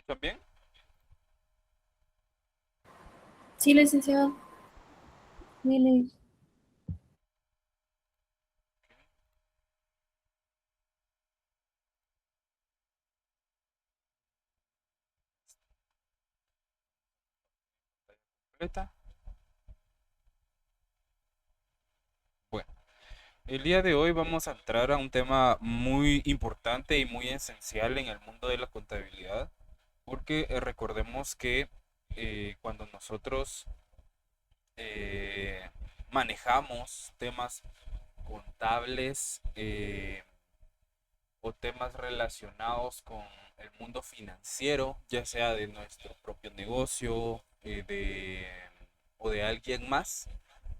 escuchan bien? Sí, licenciado. Dile. ¿Completa? Bueno, el día de hoy vamos a entrar a un tema muy importante y muy esencial en el mundo de la contabilidad, porque recordemos que cuando nosotros eh, manejamos temas contables o temas relacionados con el mundo financiero, ya sea de nuestro propio negocio o de alguien más,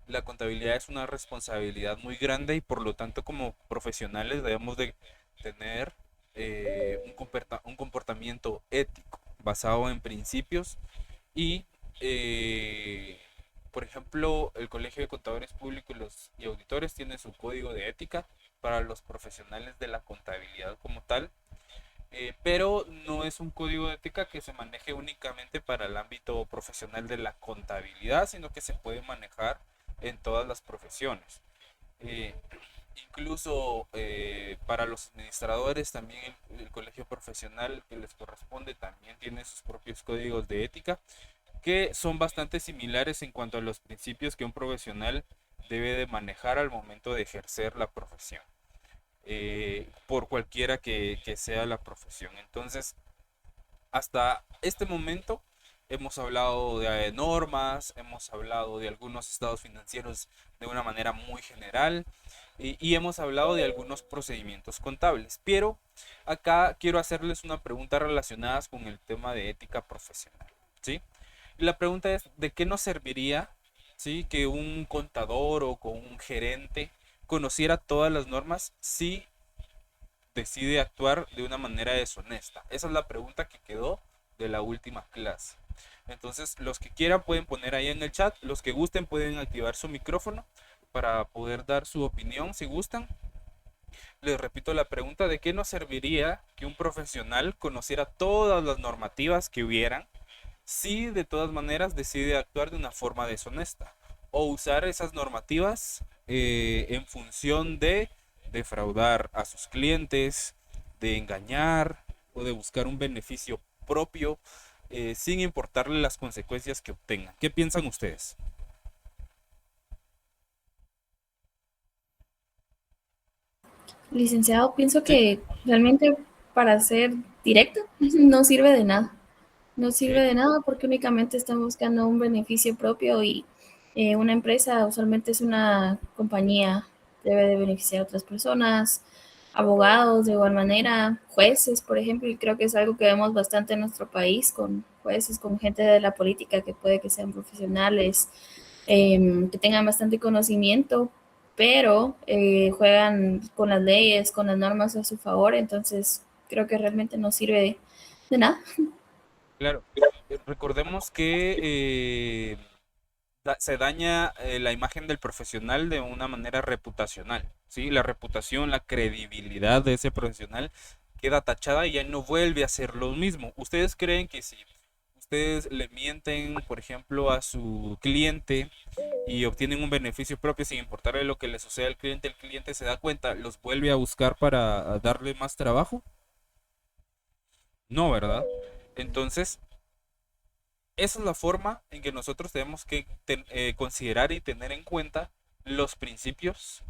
la contabilidad es una responsabilidad muy grande y por lo tanto como profesionales debemos de tener un comportamiento ético basado en principios y, eh, por ejemplo, el Colegio de Contadores Públicos y Auditores tiene su código de ética para los profesionales de la contabilidad como tal, pero no es un código de ética que se maneje únicamente para el ámbito profesional de la contabilidad, sino que se puede manejar en todas las profesiones. Eh, Incluso para los administradores también el colegio profesional que les corresponde también tiene sus propios códigos de ética que son bastante similares en cuanto a los principios que un profesional debe de manejar al momento de ejercer la profesión, por cualquiera que sea la profesión. Entonces, hasta este momento hemos hablado de normas, hemos hablado de algunos estados financieros de una manera muy general y hemos hablado de algunos procedimientos contables. Pero acá quiero hacerles una pregunta relacionada con el tema de ética profesional, ¿sí? La pregunta es, ¿de qué nos serviría, ¿sí?, que un contador o con un gerente conociera todas las normas si decide actuar de una manera deshonesta? Esa es la pregunta que quedó de la última clase. Entonces, los que quieran pueden poner ahí en el chat, los que gusten pueden activar su micrófono para poder dar su opinión si gustan. Les repito la pregunta, ¿de qué nos serviría que un profesional conociera todas las normativas que hubieran si de todas maneras decide actuar de una forma deshonesta o usar esas normativas en función de defraudar a sus clientes, de engañar o de buscar un beneficio propio sin importarle las consecuencias que obtengan? ¿Qué piensan ustedes? Licenciado, pienso Sí. que realmente para ser directo no sirve de nada. No sirve Ok. de nada porque únicamente están buscando un beneficio propio y una empresa usualmente es una compañía, debe de beneficiar a otras personas, abogados de igual manera, jueces, por ejemplo, y creo que es algo que vemos bastante en nuestro país con jueces, con gente de la política que puede que sean profesionales, que tengan bastante conocimiento, pero juegan con las leyes, con las normas a su favor, entonces creo que realmente no sirve de nada. Claro. Recordemos que se daña la imagen del profesional de una manera reputacional, ¿sí? La reputación, la credibilidad de ese profesional queda tachada y ya no vuelve a ser lo mismo. ¿Ustedes creen que si ustedes le mienten, por ejemplo, a su cliente y obtienen un beneficio propio sin importarle lo que le suceda al cliente, el cliente se da cuenta, los vuelve a buscar para darle más trabajo? No, ¿verdad? Entonces, esa es la forma en que nosotros tenemos que considerar y tener en cuenta los principios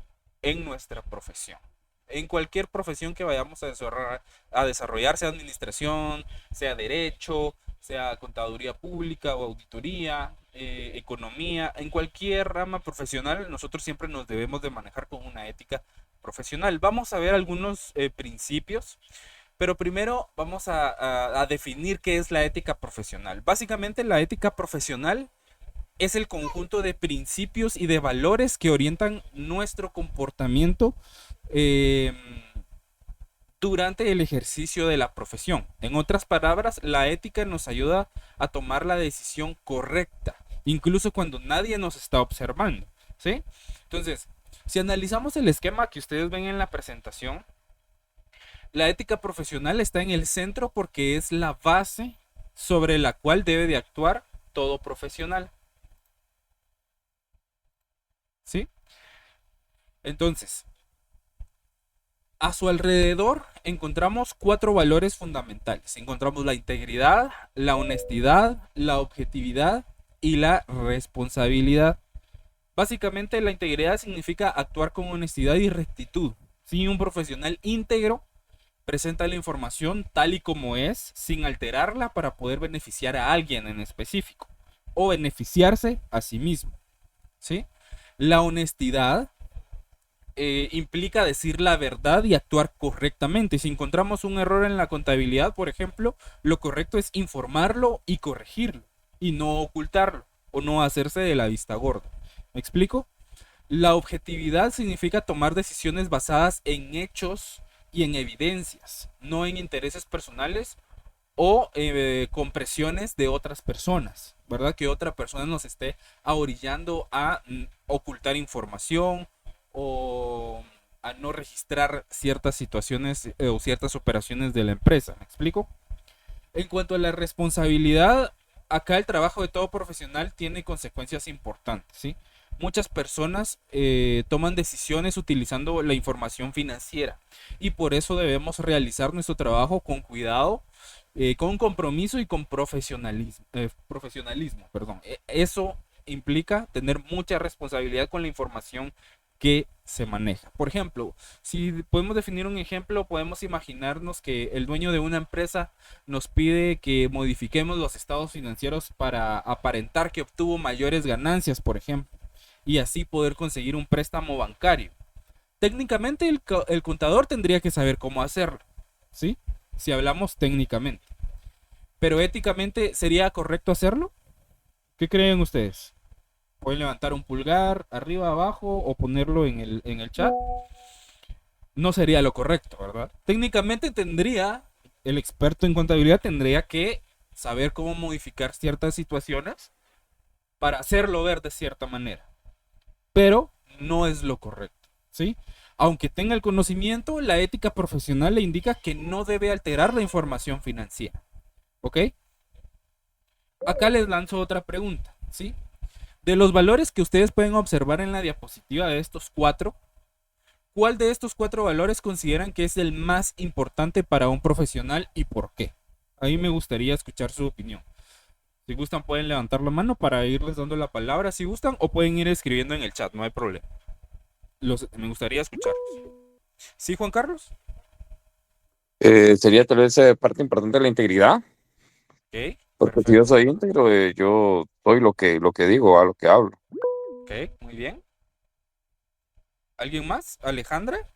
en nuestra profesión. En cualquier profesión que vayamos a desarrollar, sea administración, sea derecho, sea contaduría pública o auditoría, economía, en cualquier rama profesional, nosotros siempre nos debemos de manejar con una ética profesional. Vamos a ver algunos principios, pero primero vamos a definir qué es la ética profesional. Básicamente la ética profesional es el conjunto de principios y de valores que orientan nuestro comportamiento eh, durante el ejercicio de la profesión. En otras palabras, la ética nos ayuda a tomar la decisión correcta, incluso cuando nadie nos está observando, ¿sí? Entonces, si analizamos el esquema que ustedes ven en la presentación, la ética profesional está en el centro porque es la base sobre la cual debe de actuar todo profesional. ¿Sí? Entonces, a su alrededor encontramos 4 valores fundamentales. Encontramos la integridad, la honestidad, la objetividad y la responsabilidad. Básicamente la integridad significa actuar con honestidad y rectitud. Si un profesional íntegro presenta la información tal y como es, sin alterarla para poder beneficiar a alguien en específico o beneficiarse a sí mismo. ¿Sí? La honestidad implica decir la verdad y actuar correctamente. Si encontramos un error en la contabilidad, por ejemplo, lo correcto es informarlo y corregirlo y no ocultarlo o no hacerse de la vista gorda. ¿Me explico? La objetividad significa tomar decisiones basadas en hechos y en evidencias, no en intereses personales o con presiones de otras personas, ¿verdad? Que otra persona nos esté ahorillando a ocultar información o a no registrar ciertas situaciones o ciertas operaciones de la empresa. ¿Me explico? En cuanto a la responsabilidad, acá el trabajo de todo profesional tiene consecuencias importantes, ¿sí? Muchas personas toman decisiones utilizando la información financiera y por eso debemos realizar nuestro trabajo con cuidado, con compromiso y con profesionalismo, perdón. Eso implica tener mucha responsabilidad con la información que se maneja. Por ejemplo, si podemos definir un ejemplo, podemos imaginarnos que el dueño de una empresa nos pide que modifiquemos los estados financieros para aparentar que obtuvo mayores ganancias, por ejemplo, y así poder conseguir un préstamo bancario. Técnicamente el contador tendría que saber cómo hacerlo, ¿sí? Si hablamos técnicamente. Pero éticamente, ¿sería correcto hacerlo? ¿Qué creen ustedes? Pueden levantar un pulgar arriba, abajo o ponerlo en el chat. No sería lo correcto, ¿verdad? Técnicamente el experto en contabilidad tendría que saber cómo modificar ciertas situaciones para hacerlo ver de cierta manera. Pero no es lo correcto, ¿sí? Aunque tenga el conocimiento, la ética profesional le indica que no debe alterar la información financiera, ¿ok? Acá les lanzo otra pregunta, ¿sí? De los valores que ustedes pueden observar en la diapositiva de estos 4, ¿cuál de estos 4 valores consideran que es el más importante para un profesional y por qué? Ahí me gustaría escuchar su opinión. Si gustan pueden levantar la mano para irles dando la palabra si gustan o pueden ir escribiendo en el chat, no hay problema. Me gustaría escuchar. ¿Sí, Juan Carlos? Sería tal vez parte importante de la integridad, Ok, porque si yo perfecto. soy íntegro, yo doy lo que digo, a lo que hablo. Ok, muy bien. ¿Alguien más? ¿Alejandra?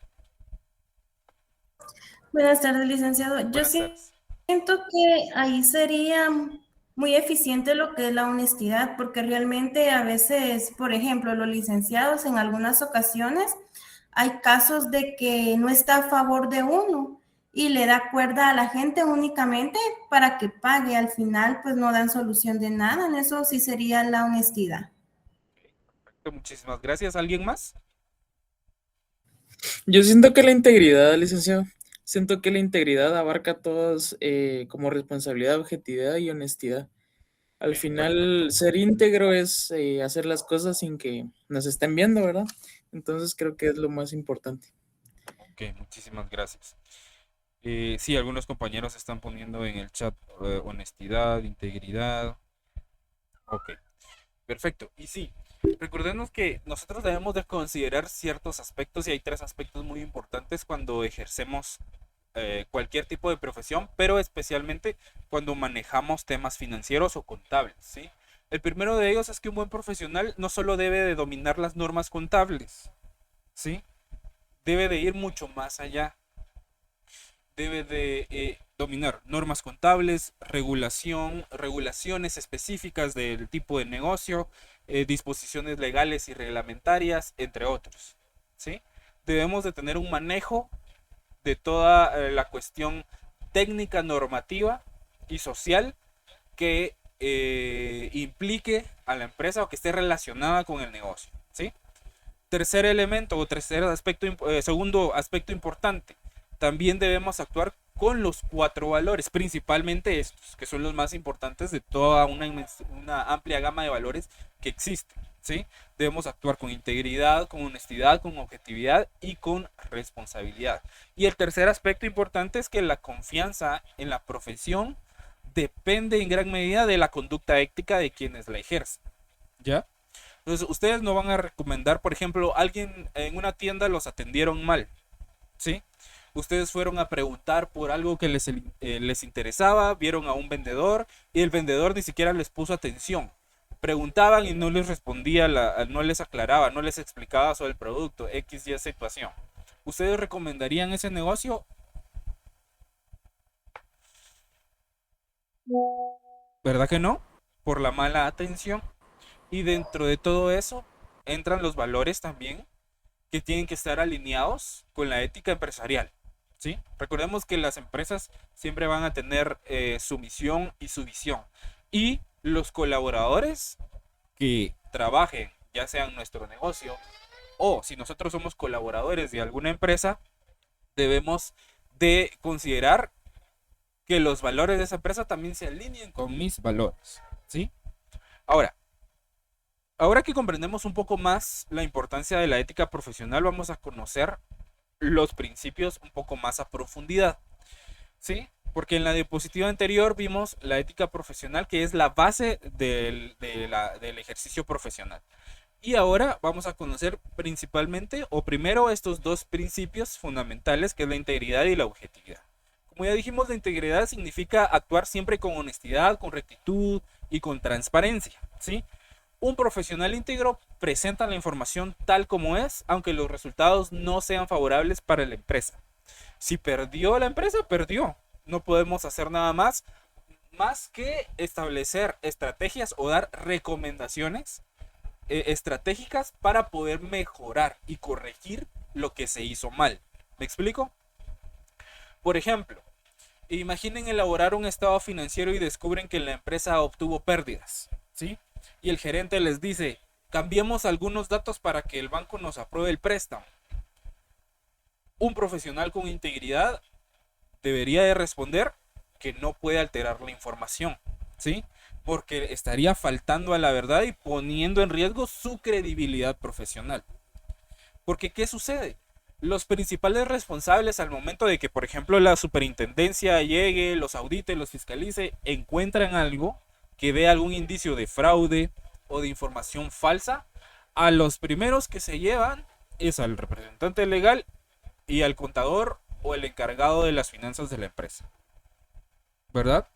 Buenas tardes, licenciado. Yo Buenas tardes. siento que ahí sería muy eficiente lo que es la honestidad, porque realmente a veces, por ejemplo, los licenciados en algunas ocasiones hay casos de que no está a favor de uno y le da cuerda a la gente únicamente para que pague. Al final, pues no dan solución de nada. En eso sí sería la honestidad. Perfecto, muchísimas gracias. ¿Alguien más? Yo siento que la integridad, licenciado, siento que la integridad abarca todas como responsabilidad, objetividad y honestidad. Al Ok, perfecto. final, ser íntegro es hacer las cosas sin que nos estén viendo, ¿verdad? Entonces creo que es lo más importante. Ok, muchísimas gracias. Sí, algunos compañeros están poniendo en el chat honestidad, integridad. Ok, perfecto. Y sí, recordemos que nosotros debemos de considerar ciertos aspectos y hay 3 aspectos muy importantes cuando ejercemos cualquier tipo de profesión, pero especialmente cuando manejamos temas financieros o contables, ¿sí? El primero de ellos es que un buen profesional no solo debe de dominar las normas contables, ¿sí? Debe de ir mucho más allá. Debe de dominar normas contables, regulaciones específicas del tipo de negocio, disposiciones legales y reglamentarias, entre otros, ¿sí? Debemos de tener un manejo de toda la cuestión técnica, normativa y social que implique a la empresa o que esté relacionada con el negocio, ¿sí? Tercer elemento o segundo aspecto importante, también debemos actuar con los 4 valores, principalmente estos, que son los más importantes de toda una amplia gama de valores que existen, ¿sí? Debemos actuar con integridad, con honestidad, con objetividad y con responsabilidad. Y el tercer aspecto importante es que la confianza en la profesión depende en gran medida de la conducta ética de quienes la ejercen, ¿ya? Entonces, ustedes no van a recomendar, por ejemplo, alguien en una tienda los atendieron mal, ¿sí? Ustedes fueron a preguntar por algo que les interesaba, vieron a un vendedor y el vendedor ni siquiera les puso atención. Preguntaban y no les respondía, no les aclaraba, no les explicaba sobre el producto, X y situación. ¿Ustedes recomendarían ese negocio? ¿Verdad que no? Por la mala atención. Y dentro de todo eso entran los valores también que tienen que estar alineados con la ética empresarial, ¿sí? Recordemos que las empresas siempre van a tener su misión y su visión. Y los colaboradores que trabajen, ya sea en nuestro negocio o si nosotros somos colaboradores de alguna empresa, debemos de considerar que los valores de esa empresa también se alineen con mis valores, ¿sí? Ahora, ahora que comprendemos un poco más la importancia de la ética profesional, vamos a conocer los principios un poco más a profundidad, ¿sí? Porque en la diapositiva anterior vimos la ética profesional, que es la base del ejercicio profesional. Y ahora vamos a conocer principalmente, o primero, estos dos principios fundamentales, que es la integridad y la objetividad. Como ya dijimos, la integridad significa actuar siempre con honestidad, con rectitud y con transparencia, ¿sí? Un profesional íntegro presenta la información tal como es, aunque los resultados no sean favorables para la empresa. Si perdió la empresa, perdió. No podemos hacer nada más que establecer estrategias o dar recomendaciones estratégicas para poder mejorar y corregir lo que se hizo mal. ¿Me explico? Por ejemplo, imaginen elaborar un estado financiero y descubren que la empresa obtuvo pérdidas, ¿sí? Y el gerente les dice, cambiemos algunos datos para que el banco nos apruebe el préstamo. Un profesional con integridad debería de responder que no puede alterar la información, ¿sí? Porque estaría faltando a la verdad y poniendo en riesgo su credibilidad profesional. Porque, ¿qué sucede? Los principales responsables al momento de que, por ejemplo, la superintendencia llegue, los audite, los fiscalice, encuentran algo que dé algún indicio de fraude o de información falsa, a los primeros que se llevan es al representante legal y al contador o el encargado de las finanzas de la empresa, ¿verdad?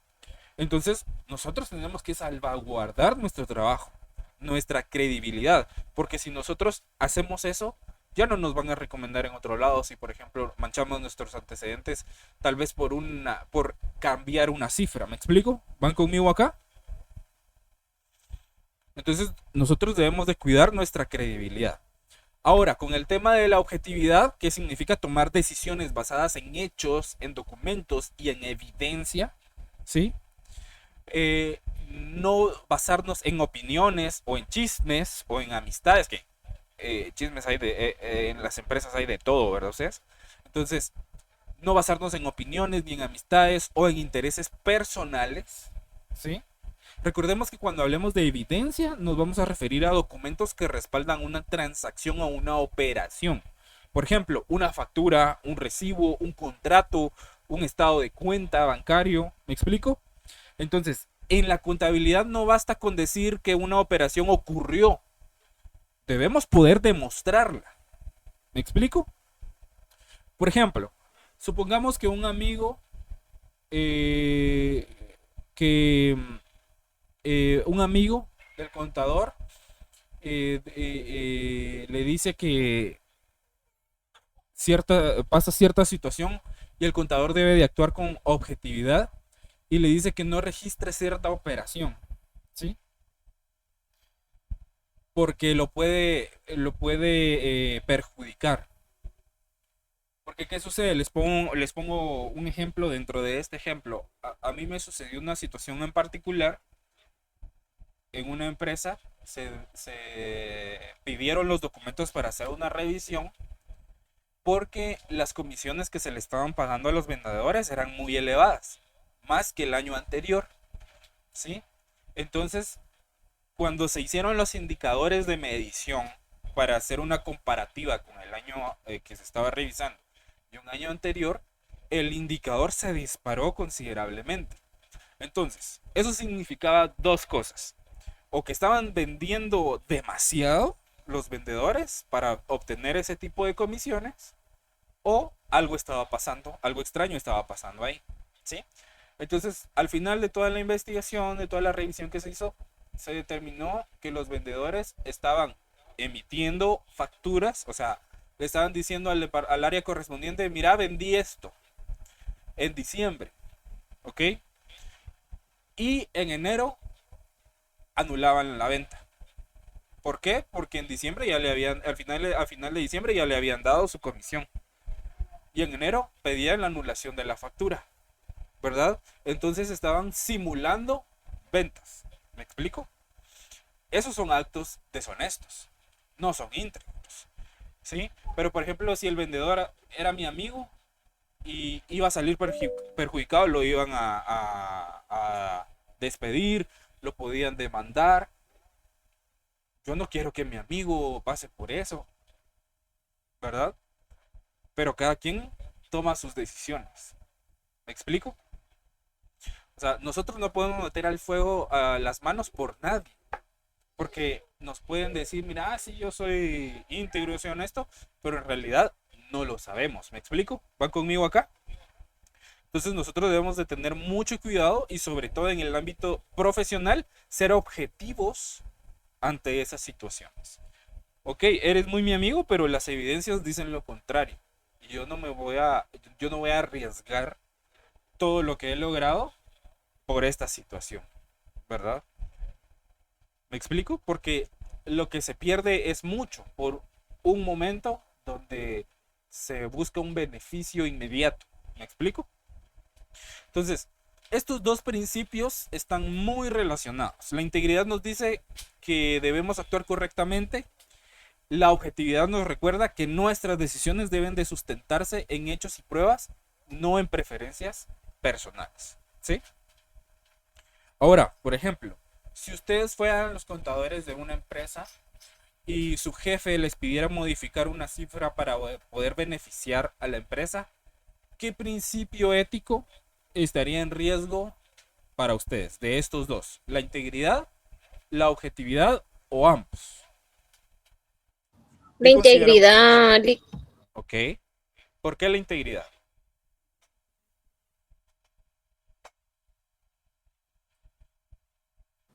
Entonces, nosotros tenemos que salvaguardar nuestro trabajo, nuestra credibilidad, porque si nosotros hacemos eso, ya no nos van a recomendar en otro lado. Si, por ejemplo, manchamos nuestros antecedentes, tal vez por cambiar una cifra. ¿Me explico? ¿Van conmigo acá? Entonces, nosotros debemos de cuidar nuestra credibilidad. Ahora, con el tema de la objetividad, ¿qué significa tomar decisiones basadas en hechos, en documentos y en evidencia? ¿Sí? No basarnos en opiniones o en chismes o en amistades, que chismes hay en las empresas hay de todo, ¿verdad? Entonces, no basarnos en opiniones ni en amistades o en intereses personales, ¿sí? Recordemos que cuando hablemos de evidencia nos vamos a referir a documentos que respaldan una transacción o una operación. Por ejemplo, una factura, un recibo, un contrato, un estado de cuenta bancario. ¿Me explico? Entonces, en la contabilidad no basta con decir que una operación ocurrió. Debemos poder demostrarla. ¿Me explico? Por ejemplo, supongamos que un amigo un amigo del contador le dice que pasa cierta situación y el contador debe de actuar con objetividad y le dice que no registre cierta operación, ¿sí? Porque lo puede perjudicar. Porque, ¿qué sucede? Les pongo un ejemplo dentro de este ejemplo. A mí me sucedió una situación en particular. En una empresa se pidieron los documentos para hacer una revisión porque las comisiones que se le estaban pagando a los vendedores eran muy elevadas, más que el año anterior, ¿sí? Entonces, cuando se hicieron los indicadores de medición para hacer una comparativa con el año que se estaba revisando y un año anterior, el indicador se disparó considerablemente. Entonces, eso significaba dos cosas: o que estaban vendiendo demasiado los vendedores para obtener ese tipo de comisiones, o algo estaba pasando, algo extraño estaba pasando ahí, ¿sí? Entonces, al final de toda la investigación, de toda la revisión que se hizo, se determinó que los vendedores estaban emitiendo facturas, o sea, le estaban diciendo al área correspondiente: mira, vendí esto en diciembre, ¿ok? Y en enero anulaban la venta. ¿Por qué? Porque en diciembre ya le habían, al final de diciembre ya le habían dado su comisión. Y en enero pedían la anulación de la factura, ¿verdad? Entonces estaban simulando ventas. ¿Me explico? Esos son actos deshonestos, no son íntegros, ¿sí? Pero por ejemplo, si el vendedor era mi amigo y iba a salir perjudicado, lo iban a despedir, lo podían demandar. Yo no quiero que mi amigo pase por eso, ¿verdad? Pero cada quien toma sus decisiones. ¿Me explico? O sea, nosotros no podemos meter al fuego a las manos por nadie. Porque nos pueden decir: mira, sí, yo soy íntegro, soy honesto, pero en realidad no lo sabemos. ¿Me explico? ¿Van conmigo acá? Entonces nosotros debemos de tener mucho cuidado y sobre todo en el ámbito profesional, ser objetivos ante esas situaciones. Ok, eres muy mi amigo, pero las evidencias dicen lo contrario. Y yo no voy a arriesgar todo lo que he logrado por esta situación, ¿verdad? ¿Me explico? Porque lo que se pierde es mucho por un momento donde se busca un beneficio inmediato. ¿Me explico? Entonces, estos dos principios están muy relacionados. La integridad nos dice que debemos actuar correctamente. La objetividad nos recuerda que nuestras decisiones deben de sustentarse en hechos y pruebas, no en preferencias personales, ¿sí? Ahora, por ejemplo, si ustedes fueran los contadores de una empresa y su jefe les pidiera modificar una cifra para poder beneficiar a la empresa, ¿qué principio ético estaría en riesgo para ustedes de estos dos? ¿La integridad, la objetividad o ambos? La integridad. Ok. ¿Por qué la integridad?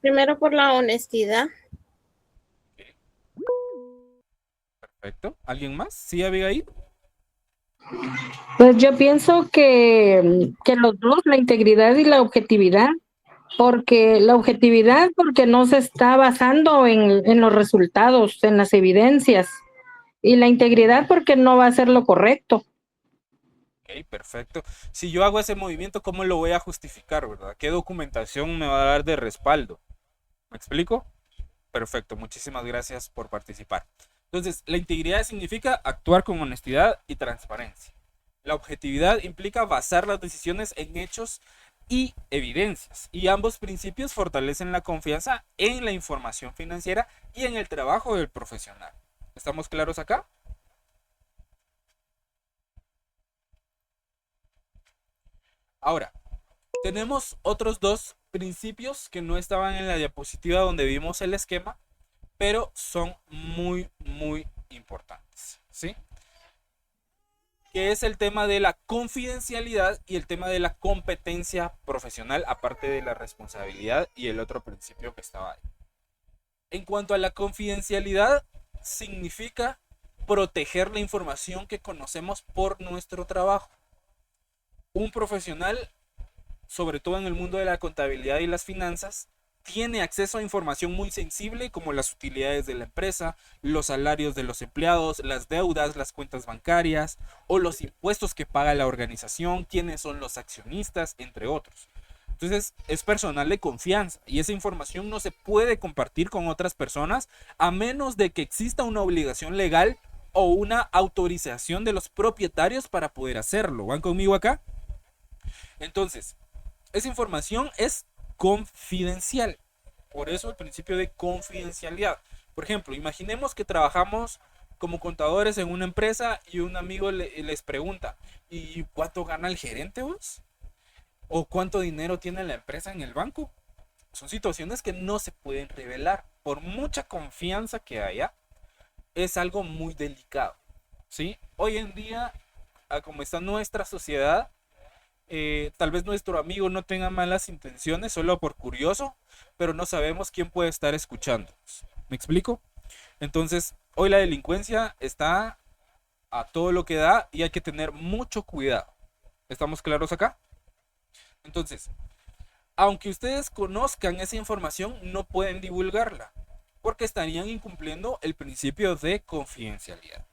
Primero por la honestidad. Perfecto. ¿Alguien más? ¿Sí, Abigail? Pues yo pienso que los dos, la integridad y la objetividad, porque la objetividad, porque no se está basando en los resultados, en las evidencias, y la integridad porque no va a ser lo correcto. Ok, perfecto. Si yo hago ese movimiento, ¿cómo lo voy a justificar, verdad? ¿Qué documentación me va a dar de respaldo? ¿Me explico? Perfecto, muchísimas gracias por participar. Entonces, la integridad significa actuar con honestidad y transparencia. La objetividad implica basar las decisiones en hechos y evidencias. Y ambos principios fortalecen la confianza en la información financiera y en el trabajo del profesional. ¿Estamos claros acá? Ahora, tenemos otros dos principios que no estaban en la diapositiva donde vimos el esquema, pero son muy, muy importantes, ¿sí? Que es el tema de la confidencialidad y el tema de la competencia profesional, aparte de la responsabilidad y el otro principio que estaba ahí. En cuanto a la confidencialidad, significa proteger la información que conocemos por nuestro trabajo. Un profesional, sobre todo en el mundo de la contabilidad y las finanzas, tiene acceso a información muy sensible como las utilidades de la empresa, los salarios de los empleados, las deudas, las cuentas bancarias o los impuestos que paga la organización, quiénes son los accionistas, entre otros. Entonces es personal de confianza y esa información no se puede compartir con otras personas a menos de que exista una obligación legal o una autorización de los propietarios para poder hacerlo. ¿Van conmigo acá? Entonces, esa información es confidencial. Por eso el principio de confidencialidad. Por ejemplo, imaginemos que trabajamos como contadores en una empresa y un amigo les pregunta, ¿y cuánto gana el gerente vos? ¿O cuánto dinero tiene la empresa en el banco? Son situaciones que no se pueden revelar. Por mucha confianza que haya, es algo muy delicado, ¿sí? Hoy en día, como está nuestra sociedad, tal vez nuestro amigo no tenga malas intenciones, solo por curioso, pero no sabemos quién puede estar escuchándonos. ¿Me explico? Entonces, hoy la delincuencia está a todo lo que da y hay que tener mucho cuidado. ¿Estamos claros acá? Entonces, aunque ustedes conozcan esa información, no pueden divulgarla, porque estarían incumpliendo el principio de confidencialidad.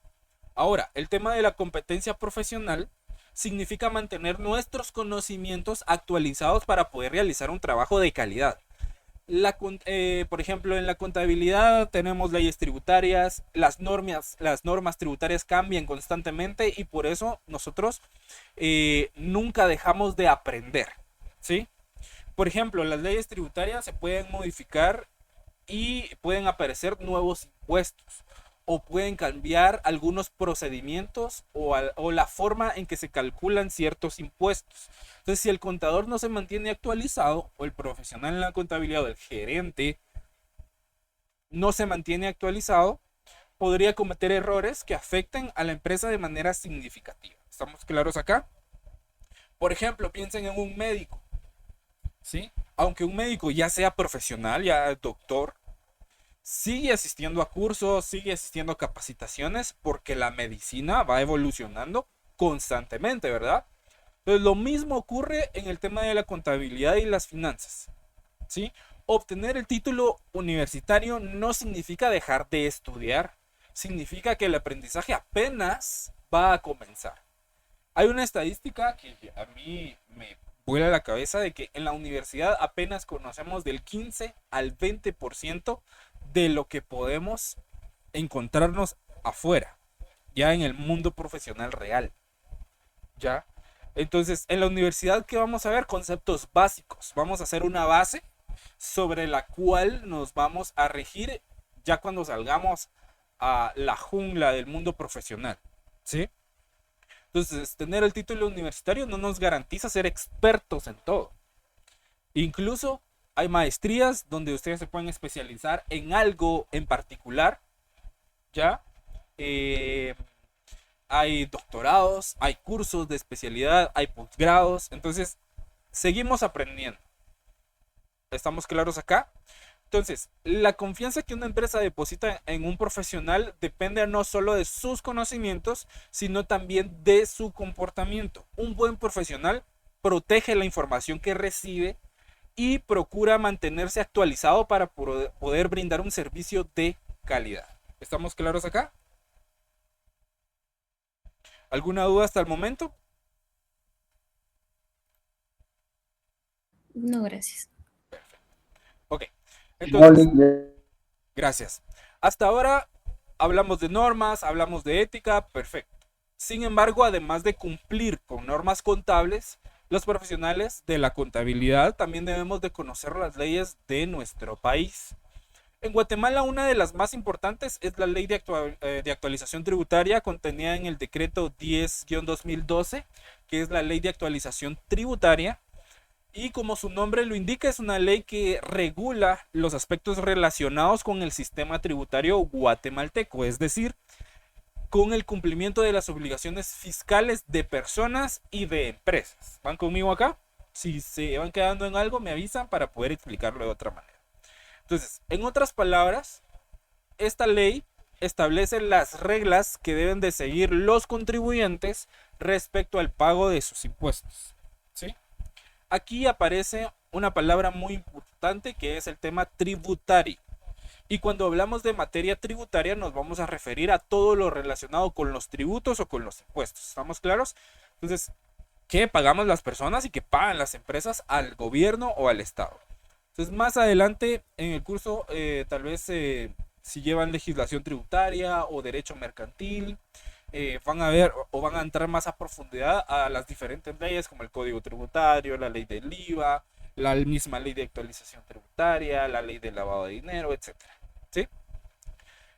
Ahora, el tema de la competencia profesional significa mantener nuestros conocimientos actualizados para poder realizar un trabajo de calidad. Por ejemplo, en la contabilidad tenemos leyes tributarias, las normas tributarias cambian constantemente y por eso nosotros nunca dejamos de aprender, ¿sí? Por ejemplo, las leyes tributarias se pueden modificar y pueden aparecer nuevos impuestos o pueden cambiar algunos procedimientos o la forma en que se calculan ciertos impuestos. Entonces, si el contador no se mantiene actualizado o el profesional en la contabilidad o el gerente no se mantiene actualizado, podría cometer errores que afecten a la empresa de manera significativa. ¿Estamos claros acá? Por ejemplo, piensen en un médico, ¿sí? Aunque un médico ya sea profesional, ya doctor, sigue asistiendo a cursos, sigue asistiendo a capacitaciones porque la medicina va evolucionando constantemente, ¿verdad? Entonces, lo mismo ocurre en el tema de la contabilidad y las finanzas, ¿sí? Obtener el título universitario no significa dejar de estudiar, significa que el aprendizaje apenas va a comenzar. Hay una estadística que a mí me vuela la cabeza de que en la universidad apenas conocemos del 15 al 20% de lo que podemos encontrarnos afuera, ya en el mundo profesional real, ¿ya? Entonces, en la universidad, ¿qué vamos a ver? Conceptos básicos. Vamos a hacer una base sobre la cual nos vamos a regir ya cuando salgamos a la jungla del mundo profesional, ¿sí? Entonces, tener el título universitario no nos garantiza ser expertos en todo. Incluso hay maestrías donde ustedes se pueden especializar en algo en particular, ¿ya? Hay doctorados, hay cursos de especialidad, hay posgrados. Entonces, seguimos aprendiendo. ¿Estamos claros acá? Entonces, la confianza que una empresa deposita en un profesional depende no solo de sus conocimientos, sino también de su comportamiento. Un buen profesional protege la información que recibe y procura mantenerse actualizado para poder brindar un servicio de calidad. ¿Estamos claros acá? ¿Alguna duda hasta el momento? No, gracias. Ok, entonces, gracias. Hasta ahora hablamos de normas, hablamos de ética, perfecto. Sin embargo, además de cumplir con normas contables, los profesionales de la contabilidad también debemos de conocer las leyes de nuestro país. En Guatemala, una de las más importantes es la ley de actualización tributaria contenida en el decreto 10-2012, que es la ley de actualización tributaria. Y como su nombre lo indica, es una ley que regula los aspectos relacionados con el sistema tributario guatemalteco, es decir, con el cumplimiento de las obligaciones fiscales de personas y de empresas. ¿Van conmigo acá? Si se van quedando en algo, me avisan para poder explicarlo de otra manera. Entonces, en otras palabras, esta ley establece las reglas que deben de seguir los contribuyentes respecto al pago de sus impuestos, ¿sí? Aquí aparece una palabra muy importante que es el tema tributario. Y cuando hablamos de materia tributaria nos vamos a referir a todo lo relacionado con los tributos o con los impuestos. ¿Estamos claros? Entonces, ¿qué pagamos las personas y qué pagan las empresas al gobierno o al Estado? Entonces, más adelante en el curso tal vez se si llevan legislación tributaria o derecho mercantil, van a ver o van a entrar más a profundidad a las diferentes leyes como el Código Tributario, la ley del IVA, la misma ley de actualización tributaria, la ley de lavado de dinero, etcétera. ¿Sí?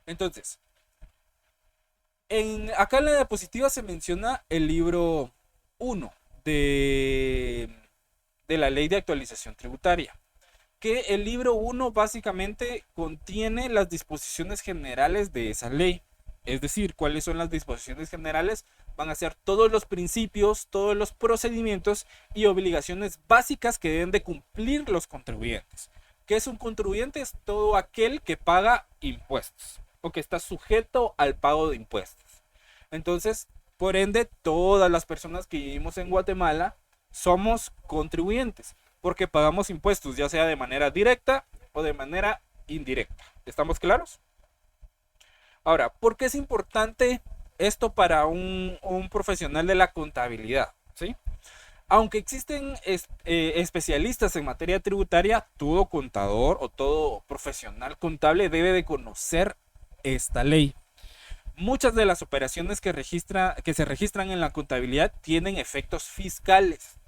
Entonces, acá en la diapositiva se menciona el libro 1 de la ley de actualización tributaria, que el libro 1 básicamente contiene las disposiciones generales de esa ley. Es decir, cuáles son las disposiciones generales, van a ser todos los principios, todos los procedimientos y obligaciones básicas que deben de cumplir los contribuyentes. ¿Qué es un contribuyente? Es todo aquel que paga impuestos o que está sujeto al pago de impuestos. Entonces, por ende, todas las personas que vivimos en Guatemala somos contribuyentes porque pagamos impuestos, ya sea de manera directa o de manera indirecta. ¿Estamos claros? Ahora, ¿por qué es importante esto para un profesional de la contabilidad? ¿Sí? Aunque existen especialistas en materia tributaria, todo contador o todo profesional contable debe de conocer esta ley. Muchas de las operaciones que se registran en la contabilidad tienen efectos fiscales,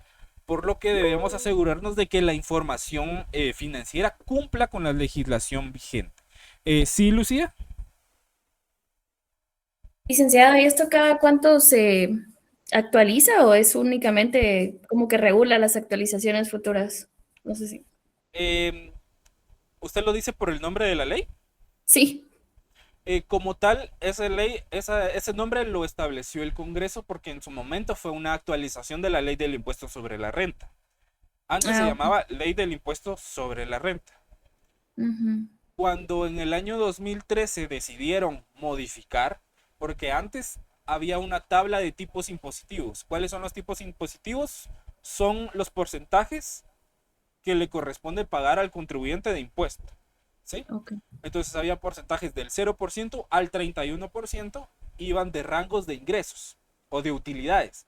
por lo que debemos asegurarnos de que la información financiera cumpla con la legislación vigente. ¿Sí, Lucía? Licenciado, ¿y esto cada cuánto se actualiza o es únicamente como que regula las actualizaciones futuras? No sé si. ¿Usted lo dice por el nombre de la ley? Sí. Como tal, esa ley, ese nombre lo estableció el Congreso porque en su momento fue una actualización de la ley del impuesto sobre la renta. Antes se llamaba Ley del Impuesto sobre la Renta. Cuando en el año 2013 decidieron modificar, porque antes había una tabla de tipos impositivos. ¿Cuáles son los tipos impositivos? Son los porcentajes que le corresponde pagar al contribuyente de impuesto. ¿Sí? Okay. Entonces había porcentajes del 0% al 31%, iban de rangos de ingresos o de utilidades.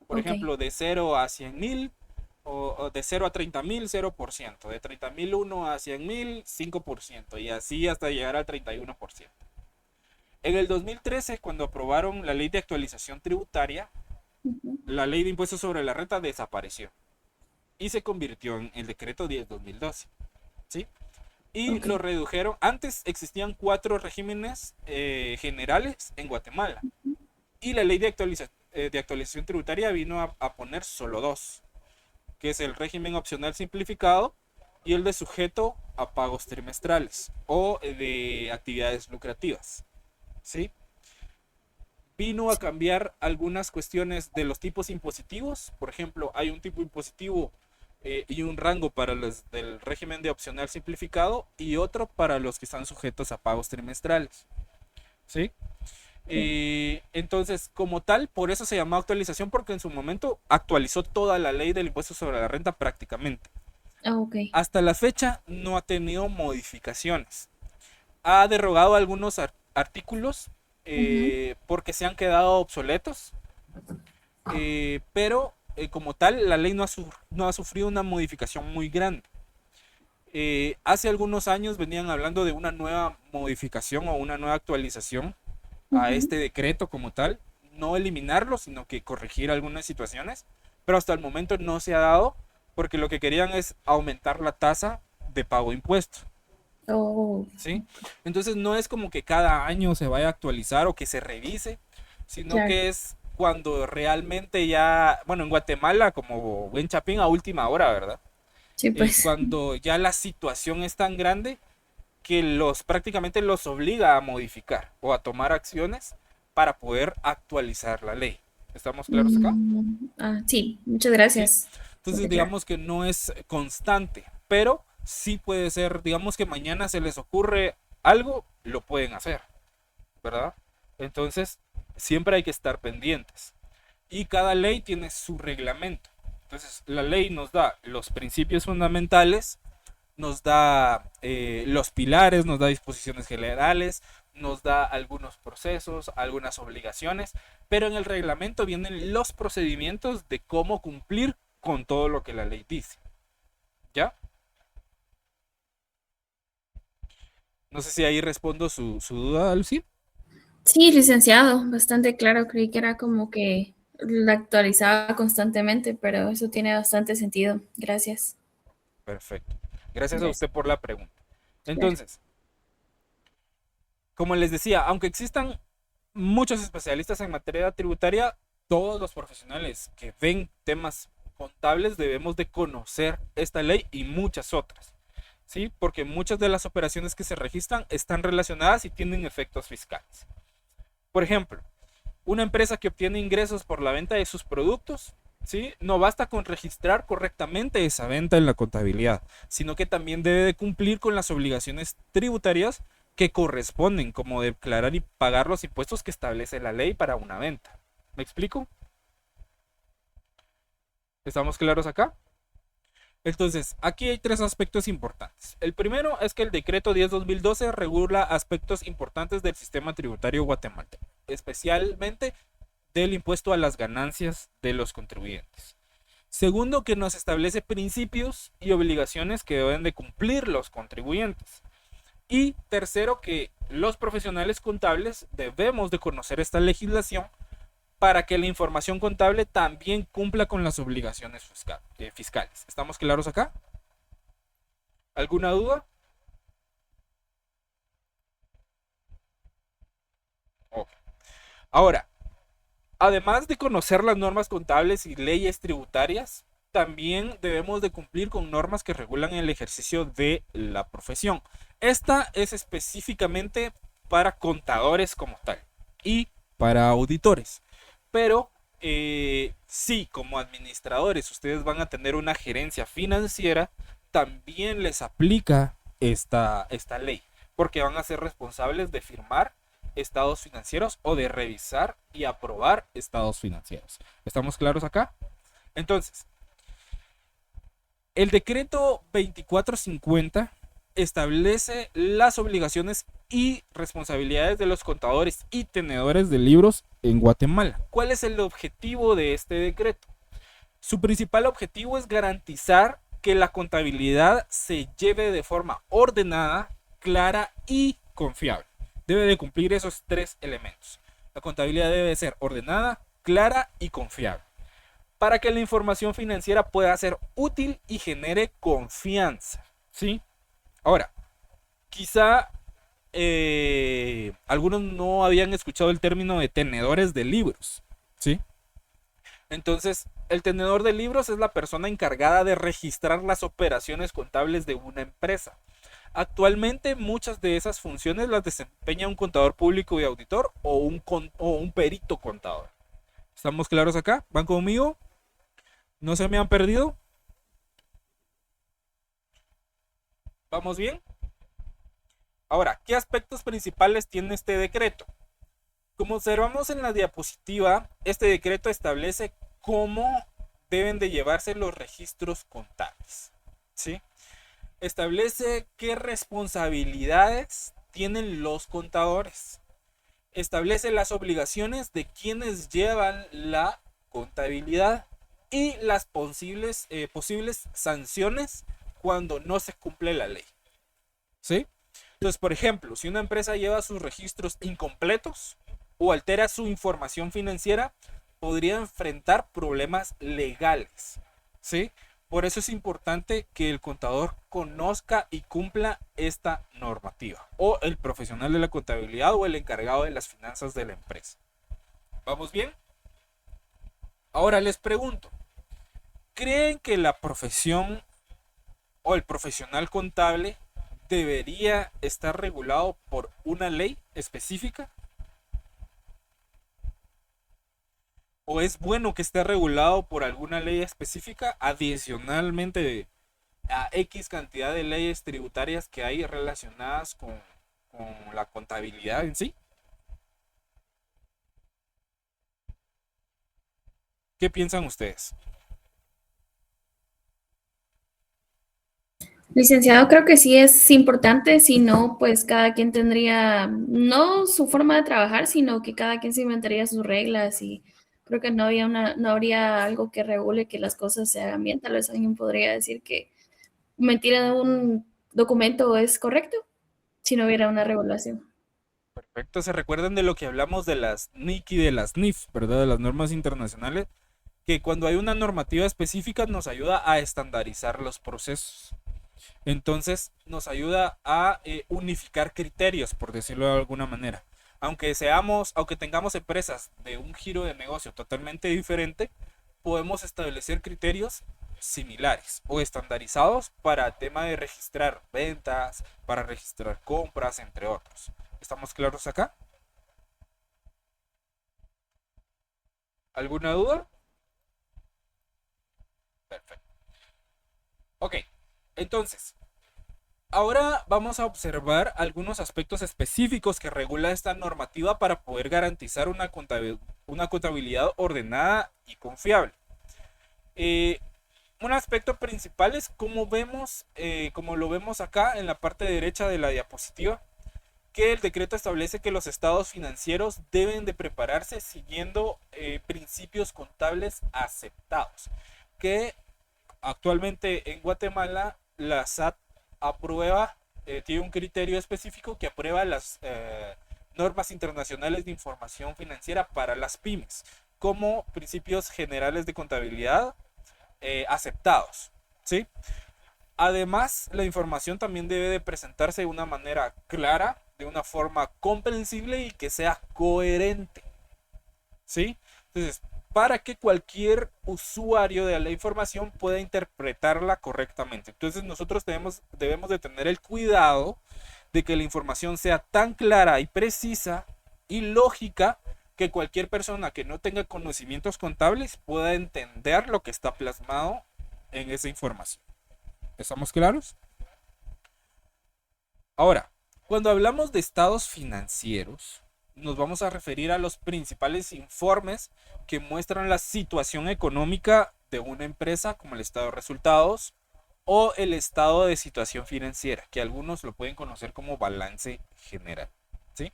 Por ejemplo, de 0 a 100,000 o de 0 a 30,000, 0%. De 30,001 a 100,000, 5%. Y así hasta llegar al 31%. En el 2013, cuando aprobaron la ley de actualización tributaria, la ley de impuestos sobre la renta desapareció y se convirtió en el decreto 10/2012. ¿Sí? Y lo redujeron. Antes existían 4 regímenes generales en Guatemala. Y la ley de actualización tributaria vino a poner solo 2, que es el régimen opcional simplificado y el de sujeto a pagos trimestrales o de actividades lucrativas. ¿Sí? Vino a cambiar algunas cuestiones de los tipos impositivos. Por ejemplo, hay un tipo impositivo y un rango para los del régimen de opcional simplificado y otro para los que están sujetos a pagos trimestrales. ¿Sí? Entonces, como tal, por eso se llamó actualización, porque en su momento actualizó toda la ley del impuesto sobre la renta prácticamente. Hasta la fecha no ha tenido modificaciones. Ha derogado algunos artículos porque se han quedado obsoletos, pero como tal la ley no ha sufrido una modificación muy grande. Hace algunos años venían hablando de una nueva modificación o una nueva actualización a este decreto como tal, no eliminarlo, sino que corregir algunas situaciones, pero hasta el momento no se ha dado porque lo que querían es aumentar la tasa de pago de impuestos. ¿Sí? Entonces no es como que cada año se vaya a actualizar o que se revise, sino que es cuando realmente ya, bueno, en Guatemala como buen chapín a última hora, ¿verdad? Sí, pues. Cuando ya la situación es tan grande que prácticamente los obliga a modificar o a tomar acciones para poder actualizar la ley. ¿Estamos claros acá? Sí, muchas gracias. ¿Sí? Entonces digamos que no es constante, pero sí puede ser, digamos que mañana se les ocurre algo, lo pueden hacer, ¿verdad? Entonces, siempre hay que estar pendientes. Y cada ley tiene su reglamento. Entonces, la ley nos da los principios fundamentales, nos da los pilares, nos da disposiciones generales, nos da algunos procesos, algunas obligaciones, pero en el reglamento vienen los procedimientos de cómo cumplir con todo lo que la ley dice. ¿Ya? No sé si ahí respondo su duda, Lucy. Sí, licenciado, bastante claro. Creí que era como que la actualizaba constantemente, pero eso tiene bastante sentido. Gracias. Perfecto. Gracias a Gracias. usted por la pregunta. Claro. Entonces, como les decía, aunque existan muchos especialistas en materia tributaria, todos los profesionales que ven temas contables debemos de conocer esta ley y muchas otras, ¿sí? Porque muchas de las operaciones que se registran están relacionadas y tienen efectos fiscales. Por ejemplo, una empresa que obtiene ingresos por la venta de sus productos, ¿sí? No basta con registrar correctamente esa venta en la contabilidad, sino que también debe de cumplir con las obligaciones tributarias que corresponden, como declarar y pagar los impuestos que establece la ley para una venta. ¿Me explico? ¿Estamos claros acá? Entonces, aquí hay tres aspectos importantes. El primero es que el decreto 10-2012 regula aspectos importantes del sistema tributario guatemalteco, especialmente del impuesto a las ganancias de los contribuyentes. Segundo, que nos establece principios y obligaciones que deben de cumplir los contribuyentes. Y tercero, que los profesionales contables debemos de conocer esta legislación para que la información contable también cumpla con las obligaciones fiscales. ¿Estamos claros acá? ¿Alguna duda? Ok. Ahora, además de conocer las normas contables y leyes tributarias, también debemos de cumplir con normas que regulan el ejercicio de la profesión. Esta es específicamente para contadores como tal y para auditores. Pero sí, como administradores, ustedes van a tener una gerencia financiera, también les aplica esta ley, porque van a ser responsables de firmar estados financieros o de revisar y aprobar estados financieros. ¿Estamos claros acá? Entonces, el decreto 2450 establece las obligaciones y responsabilidades de los contadores y tenedores de libros en Guatemala. ¿Cuál es el objetivo de este decreto? Su principal objetivo es garantizar que la contabilidad se lleve de forma ordenada, clara y confiable. Debe de cumplir esos tres elementos. La contabilidad debe ser ordenada, clara y confiable, para que la información financiera pueda ser útil y genere confianza, ¿sí? Ahora, quizá algunos no habían escuchado el término de tenedores de libros, ¿sí? Entonces, el tenedor de libros es la persona encargada de registrar las operaciones contables de una empresa. Actualmente muchas de esas funciones las desempeña un contador público y auditor o un perito contador. ¿Estamos claros acá? ¿Van conmigo? ¿No se me han perdido? ¿Vamos bien? Ahora, ¿qué aspectos principales tiene este decreto? Como observamos en la diapositiva, este decreto establece cómo deben de llevarse los registros contables, ¿sí? Establece qué responsabilidades tienen los contadores. Establece las obligaciones de quienes llevan la contabilidad y las posibles sanciones cuando no se cumple la ley, ¿sí? Entonces, por ejemplo, si una empresa lleva sus registros incompletos o altera su información financiera, podría enfrentar problemas legales, ¿sí? Por eso es importante que el contador conozca y cumpla esta normativa, o el profesional de la contabilidad o el encargado de las finanzas de la empresa. ¿Vamos bien? Ahora les pregunto, ¿creen que la profesión o el profesional contable debería estar regulado por una ley específica? ¿O es bueno que esté regulado por alguna ley específica adicionalmente a X cantidad de leyes tributarias que hay relacionadas con la contabilidad en sí? ¿Qué piensan ustedes? Licenciado, creo que sí es importante, si no, pues cada quien tendría, no su forma de trabajar, sino que cada quien se inventaría sus reglas y creo que no habría algo que regule que las cosas se hagan bien. Tal vez alguien podría decir que mentir en un documento es correcto. si no hubiera una regulación. Perfecto, se recuerdan de lo que hablamos de las NIC y de las NIF, ¿verdad? De las normas internacionales, que cuando hay una normativa específica nos ayuda a estandarizar los procesos. Entonces nos ayuda a unificar criterios, por decirlo de alguna manera. Aunque tengamos empresas de un giro de negocio totalmente diferente, podemos establecer criterios similares o estandarizados para tema de registrar ventas, para registrar compras, entre otros. ¿Estamos claros acá? ¿Alguna duda? Perfecto. Ok, entonces, ahora vamos a observar algunos aspectos específicos que regula esta normativa para poder garantizar una contabilidad ordenada y confiable. Un aspecto principal es como lo vemos acá en la parte derecha de la diapositiva, que el decreto establece que los estados financieros deben de prepararse siguiendo principios contables aceptados, que actualmente en Guatemala la SAT aprueba, tiene un criterio específico que aprueba las normas internacionales de información financiera para las pymes como principios generales de contabilidad aceptados, ¿sí? Además, la información también debe de presentarse de una manera clara, de una forma comprensible y que sea coherente, ¿sí? Entonces, para que cualquier usuario de la información pueda interpretarla correctamente. Entonces, nosotros debemos de tener el cuidado de que la información sea tan clara y precisa y lógica que cualquier persona que no tenga conocimientos contables pueda entender lo que está plasmado en esa información. ¿Estamos claros? Ahora, cuando hablamos de estados financieros, nos vamos a referir a los principales informes que muestran la situación económica de una empresa, como el estado de resultados o el estado de situación financiera, que algunos lo pueden conocer como balance general, ¿sí?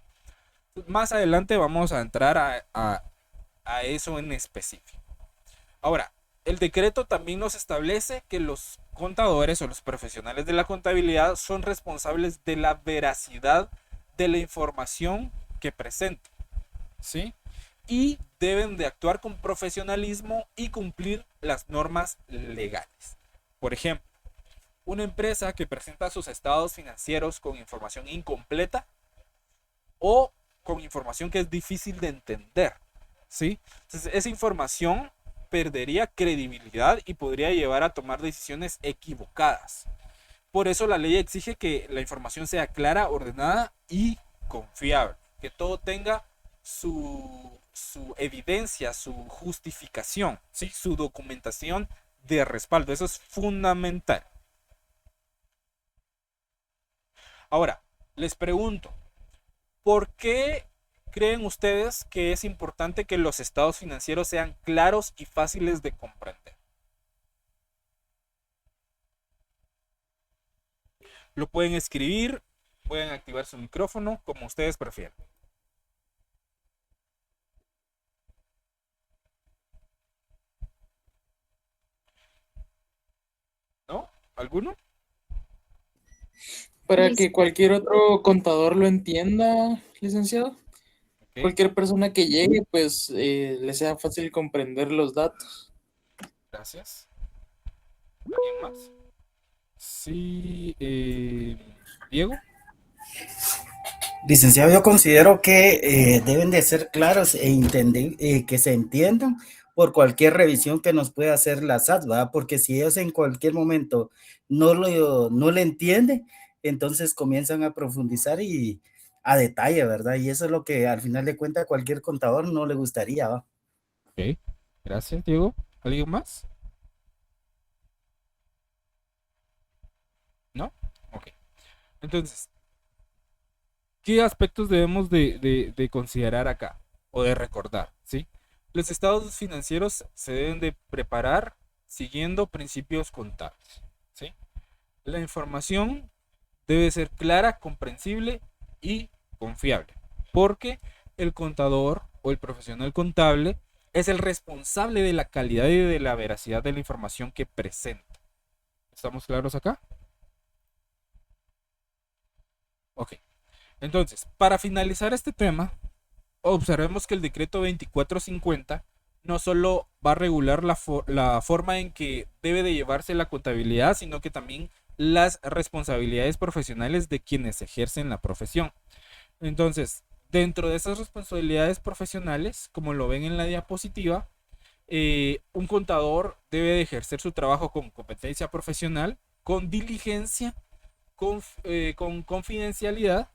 Más adelante vamos a entrar a eso en específico. Ahora, el decreto también nos establece que los contadores o los profesionales de la contabilidad son responsables de la veracidad de la información que presentan, ¿sí? Y deben de actuar con profesionalismo y cumplir las normas legales. Por ejemplo, una empresa que presenta sus estados financieros con información incompleta o con información que es difícil de entender, ¿sí? Entonces, esa información perdería credibilidad y podría llevar a tomar decisiones equivocadas. Por eso la ley exige que la información sea clara, ordenada y confiable, que todo tenga su evidencia, su justificación, ¿sí? Su documentación de respaldo. Eso es fundamental. Ahora, les pregunto, ¿por qué creen ustedes que es importante que los estados financieros sean claros y fáciles de comprender? Lo pueden escribir, pueden activar su micrófono, como ustedes prefieran. ¿No? ¿Alguno? Para Listo. que cualquier otro contador lo entienda, licenciado. Ok, Cualquier persona que llegue, pues le sea fácil comprender los datos. gracias. ¿Alguien más? Sí, Diego. Licenciado, yo considero que deben de ser claros que se entiendan por cualquier revisión que nos pueda hacer la SAT, ¿verdad? Porque si ellos en cualquier momento no le entienden, entonces comienzan a profundizar y a detalle, ¿verdad? Y eso es lo que al final de cuentas cualquier contador no le gustaría, ¿va? Ok, gracias, Diego. ¿Alguien más? ¿No? Ok. Entonces, ¿qué aspectos debemos de considerar acá o de recordar? ¿Sí? Los estados financieros se deben de preparar siguiendo principios contables, ¿sí? La información debe ser clara, comprensible y confiable, porque el contador o el profesional contable es el responsable de la calidad y de la veracidad de la información que presenta. ¿Estamos claros acá? Ok. Entonces, para finalizar este tema, observemos que el decreto 2450 no solo va a regular la forma en que debe de llevarse la contabilidad, sino que también las responsabilidades profesionales de quienes ejercen la profesión. Entonces, dentro de esas responsabilidades profesionales, como lo ven en la diapositiva, un contador debe de ejercer su trabajo con competencia profesional, con diligencia, con confidencialidad,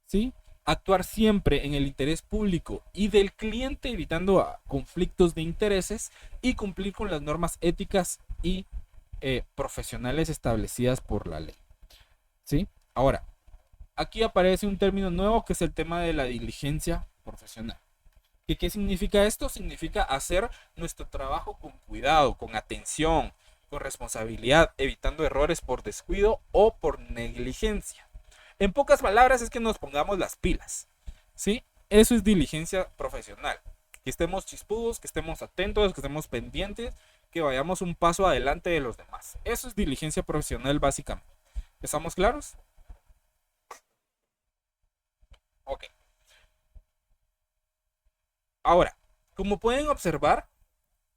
¿sí? Actuar siempre en el interés público y del cliente, evitando conflictos de intereses y cumplir con las normas éticas y profesionales establecidas por la ley, ¿sí? Ahora, aquí aparece un término nuevo que es el tema de la diligencia profesional. ¿Qué significa esto? Significa hacer nuestro trabajo con cuidado, con atención, con responsabilidad, evitando errores por descuido o por negligencia. En pocas palabras es que nos pongamos las pilas, ¿sí? Eso es diligencia profesional. Que estemos chispudos, que estemos atentos, que estemos pendientes, que vayamos un paso adelante de los demás. Eso es diligencia profesional básicamente. ¿Estamos claros? Ok. Ahora, como pueden observar,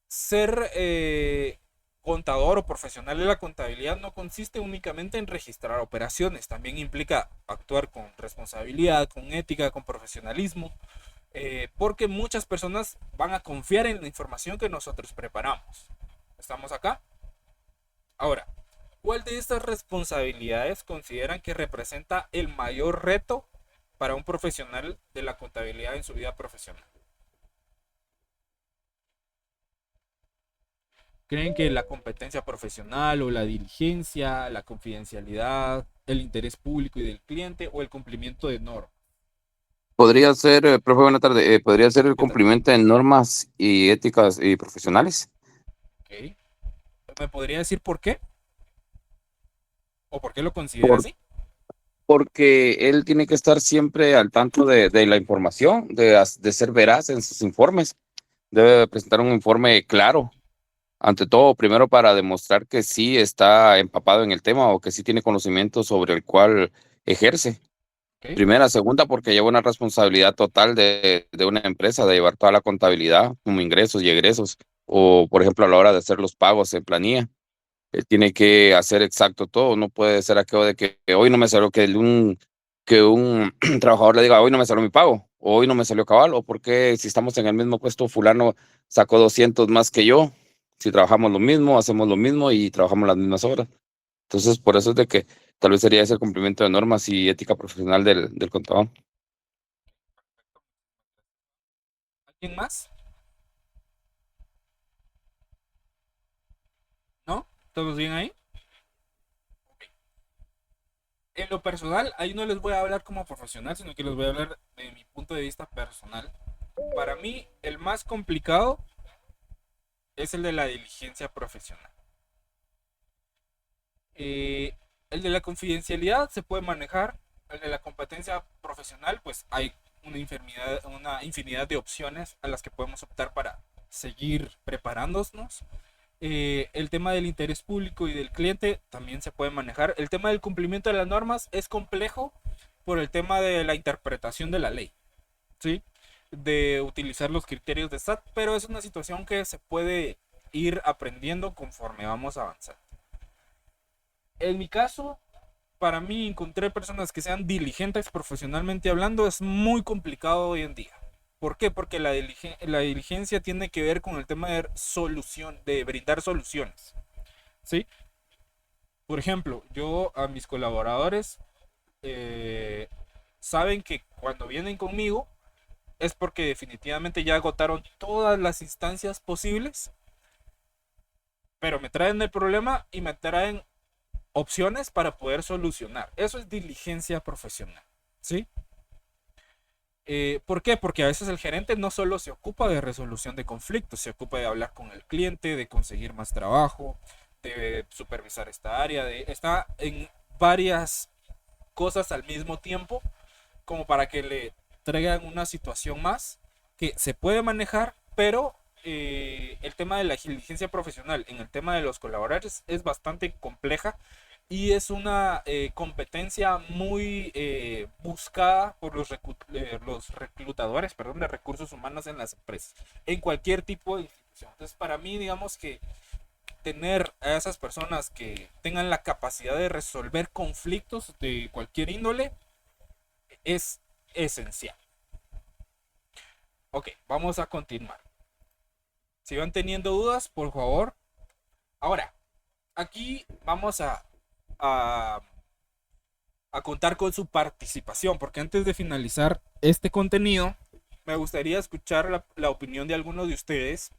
ser contador o profesional de la contabilidad no consiste únicamente en registrar operaciones, también implica actuar con responsabilidad, con ética, con profesionalismo, porque muchas personas van a confiar en la información que nosotros preparamos. ¿Estamos acá? Ahora, ¿cuál de estas responsabilidades consideran que representa el mayor reto para un profesional de la contabilidad en su vida profesional? ¿Creen que la competencia profesional o la diligencia, la confidencialidad, el interés público y del cliente o el cumplimiento de normas? Podría ser, profe, buena tarde, podría ser el ¿Qué tal? cumplimiento de normas y éticas y profesionales. Ok. ¿Me podría decir por qué? ¿O por qué lo considera así? Porque él tiene que estar siempre al tanto de la información, de ser veraz en sus informes. Debe presentar un informe claro, ante todo, primero para demostrar que sí está empapado en el tema o que sí tiene conocimiento sobre el cual ejerce. Ok. Primera, segunda, porque lleva una responsabilidad total de una empresa, de llevar toda la contabilidad, como ingresos y egresos, o por ejemplo a la hora de hacer los pagos en planilla. Tiene que hacer exacto todo, no puede ser aquello de que hoy no me salió, que un trabajador le diga, hoy no me salió mi pago, o hoy no me salió cabal, o porque si estamos en el mismo puesto, fulano sacó 200 más que yo, si trabajamos lo mismo, hacemos lo mismo y trabajamos las mismas horas. Entonces, por eso es de que tal vez sería ese el cumplimiento de normas y ética profesional del contador. ¿Alguien más? ¿No? ¿Todos bien ahí? Ok. En lo personal, ahí no les voy a hablar como profesional, sino que les voy a hablar de mi punto de vista personal. Para mí, el más complicado es el de la diligencia profesional. El de la confidencialidad se puede manejar. El de la competencia profesional, pues hay una infinidad de opciones a las que podemos optar para seguir preparándonos. El tema del interés público y del cliente también se puede manejar. El tema del cumplimiento de las normas es complejo por el tema de la interpretación de la ley, ¿sí? De utilizar los criterios de SAT, pero es una situación que se puede ir aprendiendo conforme vamos avanzando. En mi caso, para mí encontrar personas que sean diligentes profesionalmente hablando es muy complicado hoy en día. ¿Por qué? Porque la diligencia tiene que ver con el tema de brindar soluciones, ¿sí? Por ejemplo, yo a mis colaboradores saben que cuando vienen conmigo es porque definitivamente ya agotaron todas las instancias posibles, pero me traen el problema y me traen opciones para poder solucionar. Eso es diligencia profesional, ¿sí? ¿Por qué? Porque a veces el gerente no solo se ocupa de resolución de conflictos, se ocupa de hablar con el cliente, de conseguir más trabajo, de supervisar esta área, está en varias cosas al mismo tiempo, como para que le traigan una situación más que se puede manejar, pero el tema de la diligencia profesional en el tema de los colaboradores es bastante compleja y es una competencia muy buscada por los reclutadores, perdón, de recursos humanos en las empresas, en cualquier tipo de institución. Entonces, para mí, digamos que tener a esas personas que tengan la capacidad de resolver conflictos de cualquier índole es esencial. Ok, vamos a continuar. Si van teniendo dudas, por favor. Ahora, aquí vamos a, a contar con su participación, porque antes de finalizar este contenido, me gustaría escuchar la opinión de algunos de ustedes,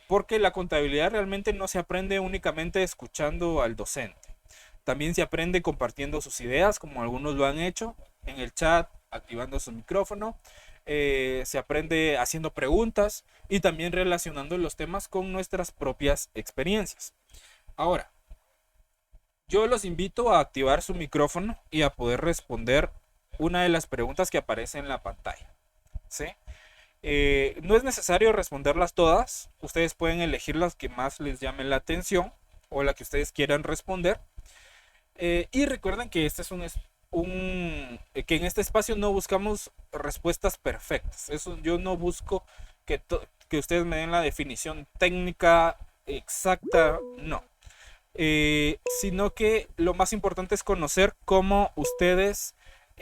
porque la contabilidad realmente no se aprende únicamente escuchando al docente. También se aprende compartiendo sus ideas, como algunos lo han hecho en el chat, activando su micrófono. Se aprende haciendo preguntas y también relacionando los temas con nuestras propias experiencias. Ahora, yo los invito a activar su micrófono y a poder responder una de las preguntas que aparece en la pantalla. ¿Sí? No es necesario responderlas todas. Ustedes pueden elegir las que más les llamen la atención o la que ustedes quieran responder. Y recuerden que este es que en este espacio no buscamos respuestas perfectas. Yo no busco que ustedes me den la definición técnica exacta, no. Sino que lo más importante es conocer cómo ustedes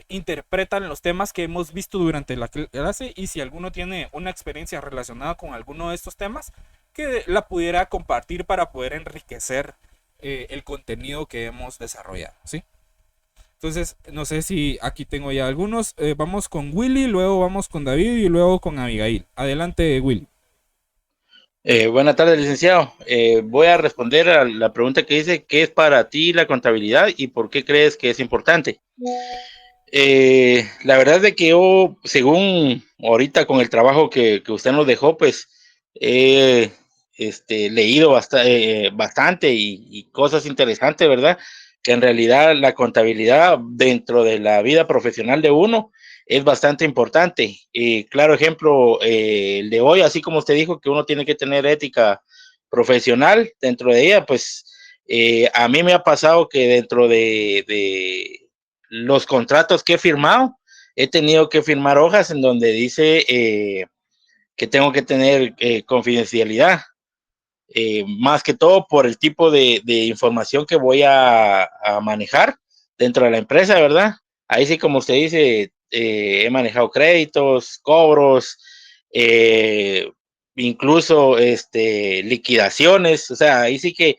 interpretan los temas que hemos visto durante la clase, y si alguno tiene una experiencia relacionada con alguno de estos temas, que la pudiera compartir para poder enriquecer el contenido que hemos desarrollado, ¿sí? Entonces, no sé si aquí tengo ya algunos. Vamos con Willy, luego vamos con David y luego con Abigail. Adelante, Willy. Buenas tardes, licenciado. Voy a responder a la pregunta que dice: ¿qué es para ti la contabilidad y por qué crees que es importante? La verdad es de que yo, según ahorita con el trabajo que usted nos dejó, pues he leído bastante y cosas interesantes, ¿verdad? Que en realidad la contabilidad dentro de la vida profesional de uno es bastante importante. Claro ejemplo, el de hoy, así como usted dijo que uno tiene que tener ética profesional dentro de ella, pues a mí me ha pasado que dentro de los contratos que he firmado, he tenido que firmar hojas en donde dice que tengo que tener confidencialidad, más que todo por el tipo de información que voy a manejar dentro de la empresa, ¿verdad? Ahí sí, como usted dice, he manejado créditos, cobros, incluso liquidaciones, o sea, ahí sí que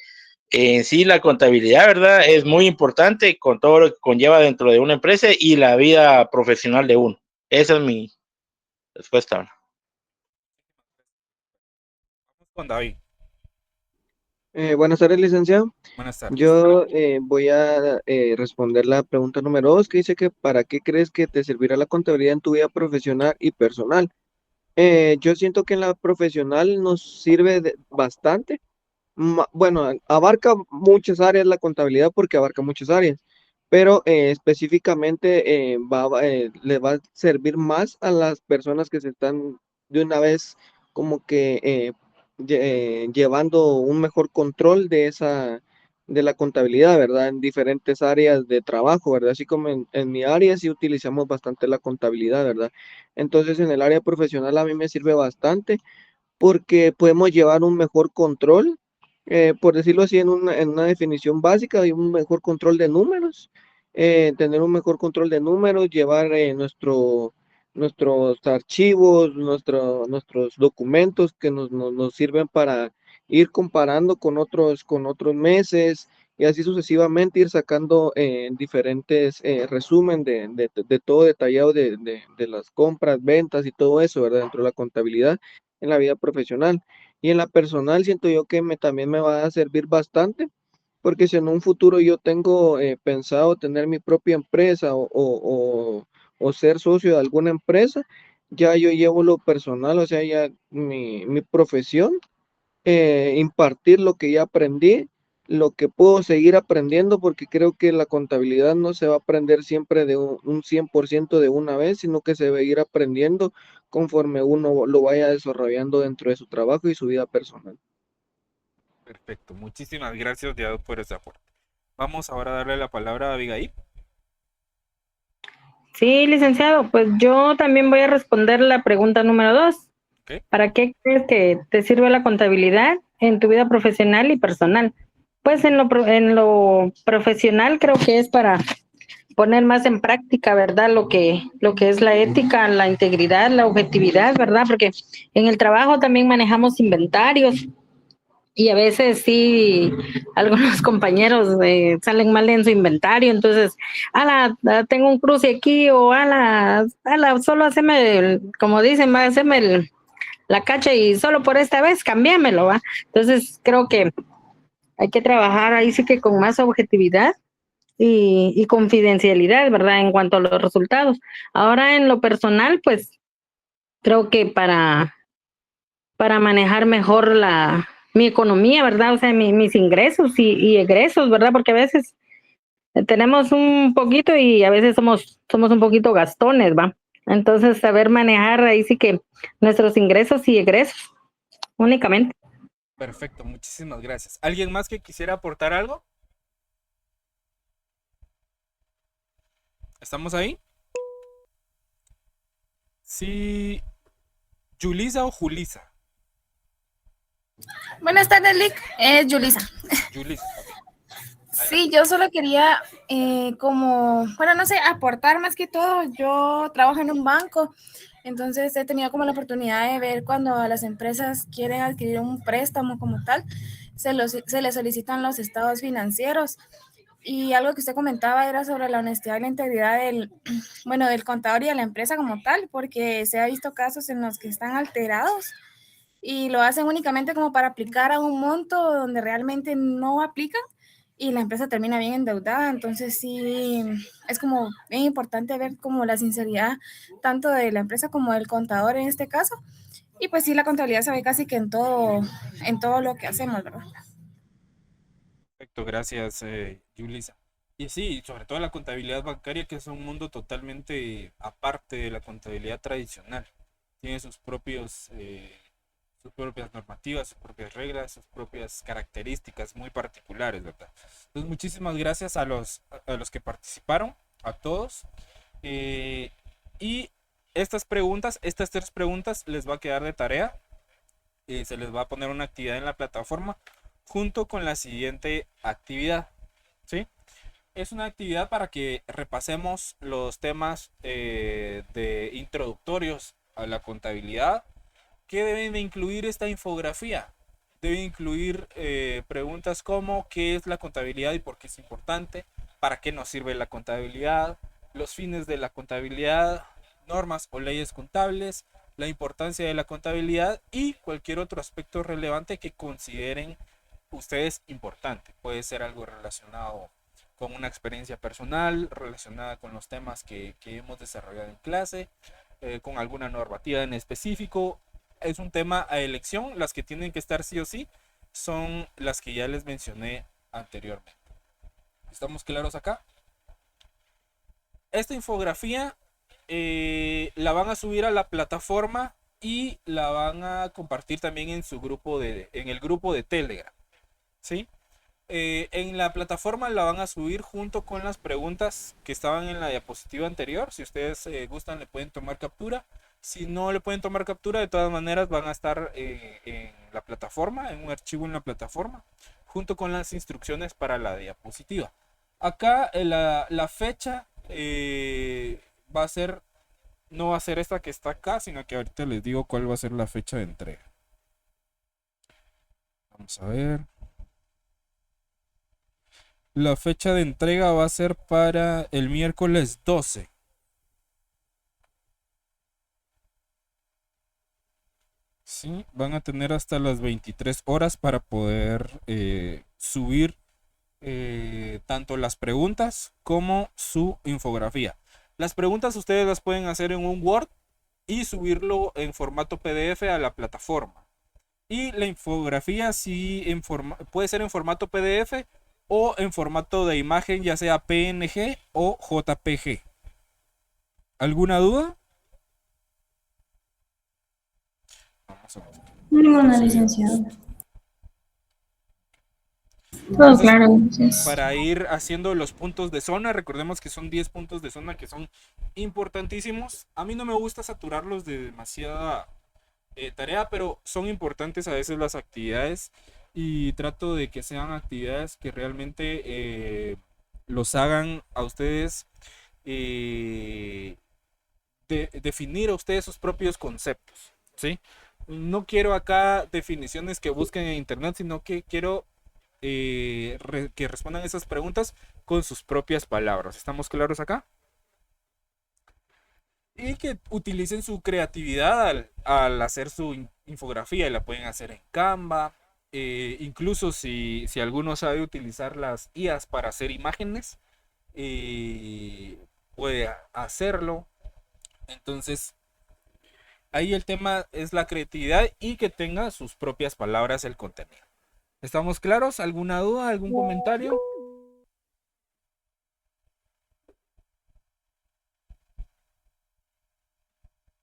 en sí la contabilidad, ¿verdad? Es muy importante con todo lo que conlleva dentro de una empresa y la vida profesional de uno. Esa es mi respuesta. Vamos con David. Buenas tardes, licenciado. Buenas tardes. Yo voy a responder la pregunta número 2, que dice que ¿para qué crees que te servirá la contabilidad en tu vida profesional y personal? Yo siento que en la profesional nos sirve bastante. Bueno, abarca muchas áreas la contabilidad porque abarca muchas áreas, pero específicamente le va a servir más a las personas que se están de una vez como que llevando un mejor control de la contabilidad, ¿verdad? En diferentes áreas de trabajo, ¿verdad? Así como en mi área sí utilizamos bastante la contabilidad, ¿verdad? Entonces en el área profesional a mí me sirve bastante porque podemos llevar un mejor control, por decirlo así, en una definición básica, hay un mejor control de números, tener un mejor control de números, llevar nuestros archivos, nuestros documentos que nos sirven para ir comparando con otros meses y así sucesivamente ir sacando diferentes resumen de todo detallado de las compras, ventas y todo eso, ¿verdad? Dentro de la contabilidad en la vida profesional. Y en la personal siento yo que también me va a servir bastante, porque si en un futuro yo tengo pensado tener mi propia empresa o ser socio de alguna empresa, ya yo llevo lo personal, o sea, ya mi profesión, impartir lo que ya aprendí, lo que puedo seguir aprendiendo, porque creo que la contabilidad no se va a aprender siempre de un 100% de una vez, sino que se va a ir aprendiendo conforme uno lo vaya desarrollando dentro de su trabajo y su vida personal. Perfecto. Muchísimas gracias, Diado, por ese aporte. Vamos ahora a darle la palabra a Abigail. Sí, licenciado, pues yo también voy a responder la pregunta número 2. Ok. ¿Para qué crees que te sirve la contabilidad en tu vida profesional y personal? Pues en lo profesional creo que es para poner más en práctica, ¿verdad? Lo que es la ética, la integridad, la objetividad, ¿verdad? Porque en el trabajo también manejamos inventarios y a veces sí, algunos compañeros salen mal en su inventario, entonces, tengo un cruce aquí o solo haceme, como dicen, haceme la cacha y solo por esta vez cambiámelo, ¿va? Entonces creo que hay que trabajar ahí sí que con más objetividad y confidencialidad, ¿verdad? En cuanto a los resultados. Ahora en lo personal, pues creo que para manejar mejor mi economía, ¿verdad? O sea, mis ingresos y egresos, ¿verdad? Porque a veces tenemos un poquito y a veces somos un poquito gastones, ¿va? Entonces, saber manejar ahí sí que nuestros ingresos y egresos únicamente. Perfecto, muchísimas gracias. ¿Alguien más que quisiera aportar algo? ¿Estamos ahí? Sí. ¿Yulisa o Julisa? Buenas tardes, Lick. Es Yulisa. Yulisa, ok. Sí, yo solo quería no sé, aportar más que todo. Yo trabajo en un banco, entonces he tenido como la oportunidad de ver cuando las empresas quieren adquirir un préstamo como tal, se les solicitan los estados financieros. Y algo que usted comentaba era sobre la honestidad y la integridad del contador y de la empresa como tal, porque se ha visto casos en los que están alterados y lo hacen únicamente como para aplicar a un monto donde realmente no aplican y la empresa termina bien endeudada. Entonces sí, es como bien importante ver como la sinceridad tanto de la empresa como del contador en este caso. Y pues sí, la contabilidad se ve casi que en todo lo que hacemos, ¿verdad? Perfecto, gracias, Yulisa. Y sí, sobre todo la contabilidad bancaria, que es un mundo totalmente aparte de la contabilidad tradicional. Tiene sus propias normativas, sus propias reglas, sus propias características muy particulares, ¿verdad? Entonces, muchísimas gracias a los que participaron, a todos. Y estas tres preguntas les va a quedar de tarea. Se les va a poner una actividad en la plataforma junto con la siguiente actividad, ¿sí? Es una actividad para que repasemos los temas de introductorios a la contabilidad. ¿Qué deben de incluir esta infografía? Debe incluir preguntas como ¿qué es la contabilidad y por qué es importante? ¿Para qué nos sirve la contabilidad? Los fines de la contabilidad, normas o leyes contables, la importancia de la contabilidad y cualquier otro aspecto relevante que consideren ustedes importante. Puede ser algo relacionado con una experiencia personal, relacionada con los temas que hemos desarrollado en clase, con alguna normativa en específico. Es un tema a elección. Las que tienen que estar sí o sí son las que ya les mencioné anteriormente. ¿Estamos claros acá? Esta infografía la van a subir a la plataforma y la van a compartir también en el grupo de Telegram, ¿sí? En la plataforma la van a subir junto con las preguntas que estaban en la diapositiva anterior. Si ustedes gustan, le pueden tomar captura. Si no le pueden tomar captura, de todas maneras van a estar en la plataforma, en un archivo en la plataforma, junto con las instrucciones para la diapositiva. Acá la fecha no va a ser esta que está acá, sino que ahorita les digo cuál va a ser la fecha de entrega. Vamos a ver. La fecha de entrega va a ser para el miércoles 12. Sí, van a tener hasta las 23 horas para poder subir tanto las preguntas como su infografía. Las preguntas ustedes las pueden hacer en un Word y subirlo en formato PDF a la plataforma. Y la infografía sí puede ser en formato PDF o en formato de imagen, ya sea PNG o JPG. ¿Alguna duda? Ninguna, licenciado. Todo Entonces, claro, gracias. para ir haciendo los puntos de zona, recordemos que son 10 puntos de zona que son importantísimos. A mí no me gusta saturarlos de demasiada tarea, pero son importantes a veces las actividades y trato de que sean actividades que realmente los hagan a ustedes definir a ustedes sus propios conceptos, ¿sí? No quiero acá definiciones que busquen en internet, sino que quiero que respondan esas preguntas con sus propias palabras. ¿Estamos claros acá? Y que utilicen su creatividad al hacer su infografía y la pueden hacer en Canva. Incluso si alguno sabe utilizar las IAs para hacer imágenes, puede hacerlo. Entonces, ahí el tema es la creatividad y que tenga sus propias palabras el contenido. ¿Estamos claros? ¿Alguna duda? ¿Algún comentario?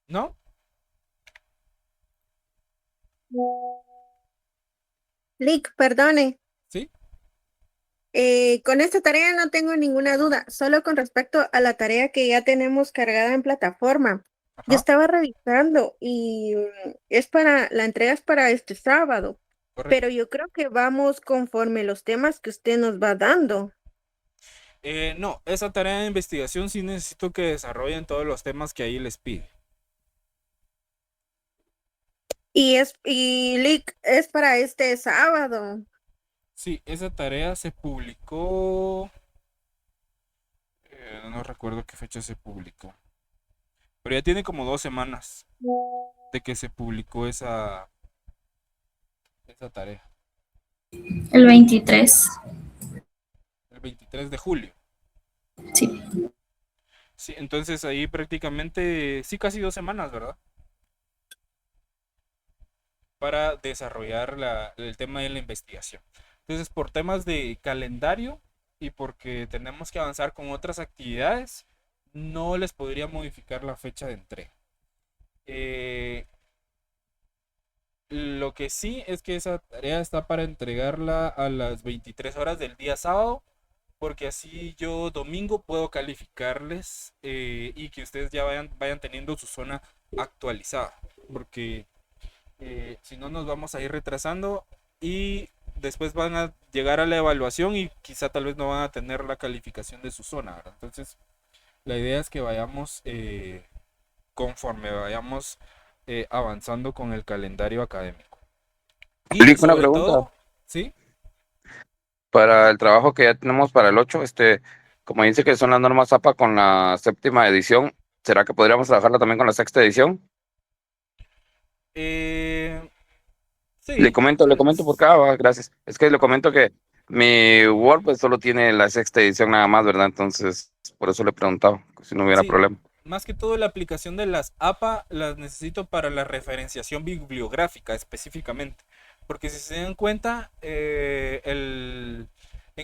¿No? Lick, perdone. ¿Sí? Con esta tarea no tengo ninguna duda, solo con respecto a la tarea que ya tenemos cargada en plataforma. Yo Ajá, estaba revisando y la entrega es para este sábado, correcto. pero yo creo que vamos conforme los temas que usted nos va dando. No, esa tarea de investigación sí necesito que desarrollen todos los temas que ahí les pide. Y Lick, es para este sábado. Sí, esa tarea se publicó. No recuerdo qué fecha se publicó. Pero ya tiene como 2 semanas de que se publicó esa tarea. El 23. El 23 de julio. Sí. Sí, entonces ahí prácticamente, sí, casi 2 semanas, ¿verdad? Para desarrollar el tema de la investigación. Entonces, por temas de calendario y porque tenemos que avanzar con otras actividades, no les podría modificar la fecha de entrega. Lo que sí es que esa tarea está para entregarla a las 23 horas del día sábado, porque así yo domingo puedo calificarles y que ustedes ya vayan teniendo su zona actualizada, porque si no nos vamos a ir retrasando y después van a llegar a la evaluación y quizá tal vez no van a tener la calificación de su zona, ¿verdad? Entonces, la idea es que vayamos conforme vayamos avanzando con el calendario académico. Y Lick, una sobre pregunta. todo, ¿sí? Para el trabajo que ya tenemos para el 8, como dice que son las normas APA con la 7ª edición, ¿será que podríamos trabajarla también con la 6ª edición? Sí. Le comento por acá, gracias. Es que le comento que mi Word pues solo tiene la 6ª edición nada más, ¿verdad? Entonces, por eso le he preguntado, si no hubiera Sí, problema. más que todo la aplicación de las APA las necesito para la referenciación bibliográfica específicamente. Porque si se dan cuenta, en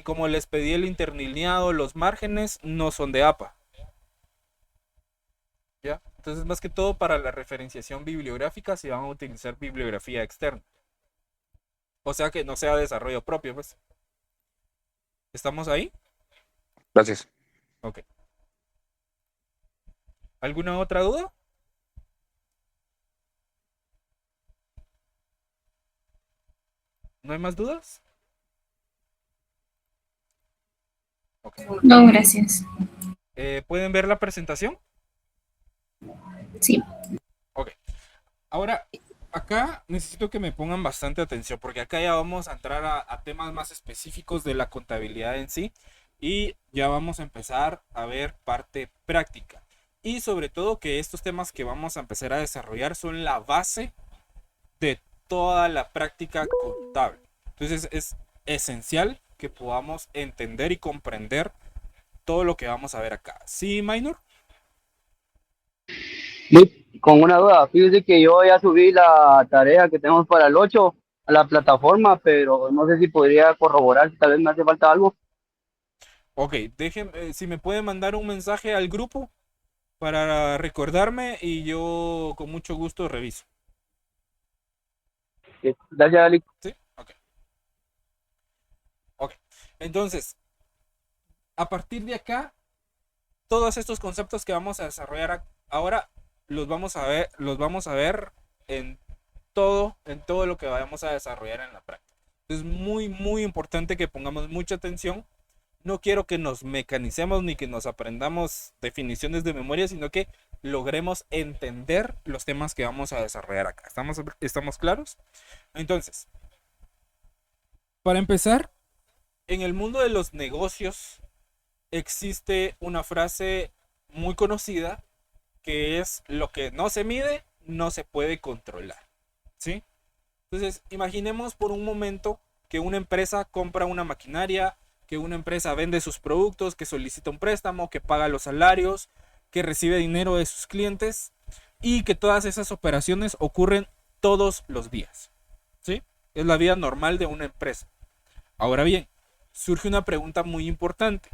como les pedí el interlineado, los márgenes no son de APA. ¿Ya? Entonces, más que todo para la referenciación bibliográfica se van a utilizar bibliografía externa. O sea que no sea desarrollo propio, pues. ¿Estamos ahí? Gracias. Ok. ¿Alguna otra duda? ¿No hay más dudas? Okay. No, gracias. ¿Pueden ver la presentación? Sí. Ok. Ahora, acá necesito que me pongan bastante atención porque acá ya vamos a entrar a temas más específicos de la contabilidad en sí y ya vamos a empezar a ver parte práctica. Y sobre todo que estos temas que vamos a empezar a desarrollar son la base de toda la práctica contable. Entonces es esencial que podamos entender y comprender todo lo que vamos a ver acá. ¿Sí, Minor? Con una duda, fíjese que yo ya subí la tarea que tenemos para el 8 a la plataforma, pero no sé si podría corroborar si tal vez me hace falta algo. Ok, déjenme, si me pueden mandar un mensaje al grupo para recordarme y yo con mucho gusto reviso. Gracias, Ali. ¿Sí? Ok. Ok. Entonces, a partir de acá, todos estos conceptos que vamos a desarrollar ahora los vamos a ver en todo lo que vayamos a desarrollar en la práctica. Es muy importante que pongamos mucha atención. No quiero que nos mecanicemos ni que nos aprendamos definiciones de memoria, sino que logremos entender los temas que vamos a desarrollar acá. ¿Estamos claros? Entonces, para empezar, en el mundo de los negocios existe una frase muy conocida que es: lo que no se mide no se puede controlar, ¿sí? Entonces, imaginemos por un momento que una empresa compra una maquinaria, que una empresa vende sus productos, que solicita un préstamo, que paga los salarios, que recibe dinero de sus clientes y que todas esas operaciones ocurren todos los días, ¿sí? Es la vida normal de una empresa. Ahora bien, surge una pregunta muy importante.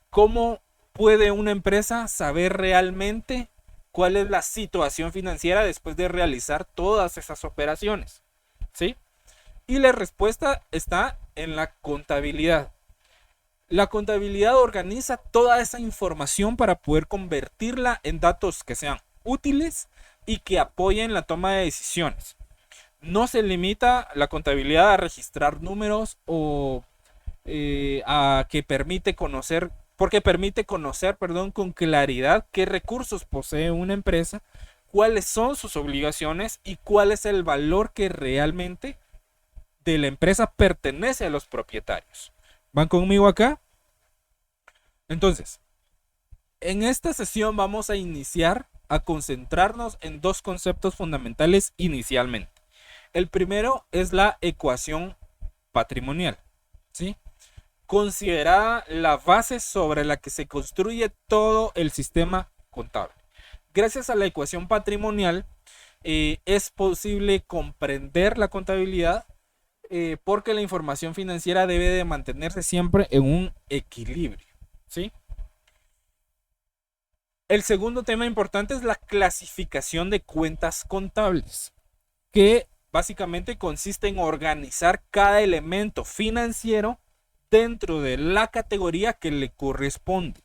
¿Cómo puede una empresa saber realmente cuál es la situación financiera después de realizar todas esas operaciones? ¿Sí? Y la respuesta está en la contabilidad. La contabilidad organiza toda esa información para poder convertirla en datos que sean útiles y que apoyen la toma de decisiones. No se limita la contabilidad a registrar números o a que permite conocer, porque permite conocer, con claridad qué recursos posee una empresa, cuáles son sus obligaciones y cuál es el valor que realmente de la empresa pertenece a los propietarios. ¿Van conmigo acá? Entonces, en esta sesión vamos a iniciar a concentrarnos en dos conceptos fundamentales inicialmente. El primero es la ecuación patrimonial, ¿sí? Considerada la base sobre la que se construye todo el sistema contable. Gracias a la ecuación patrimonial es posible comprender la contabilidad porque la información financiera debe de mantenerse siempre en un equilibrio, ¿sí? El segundo tema importante es la clasificación de cuentas contables, que básicamente consiste en organizar cada elemento financiero dentro de la categoría que le corresponde.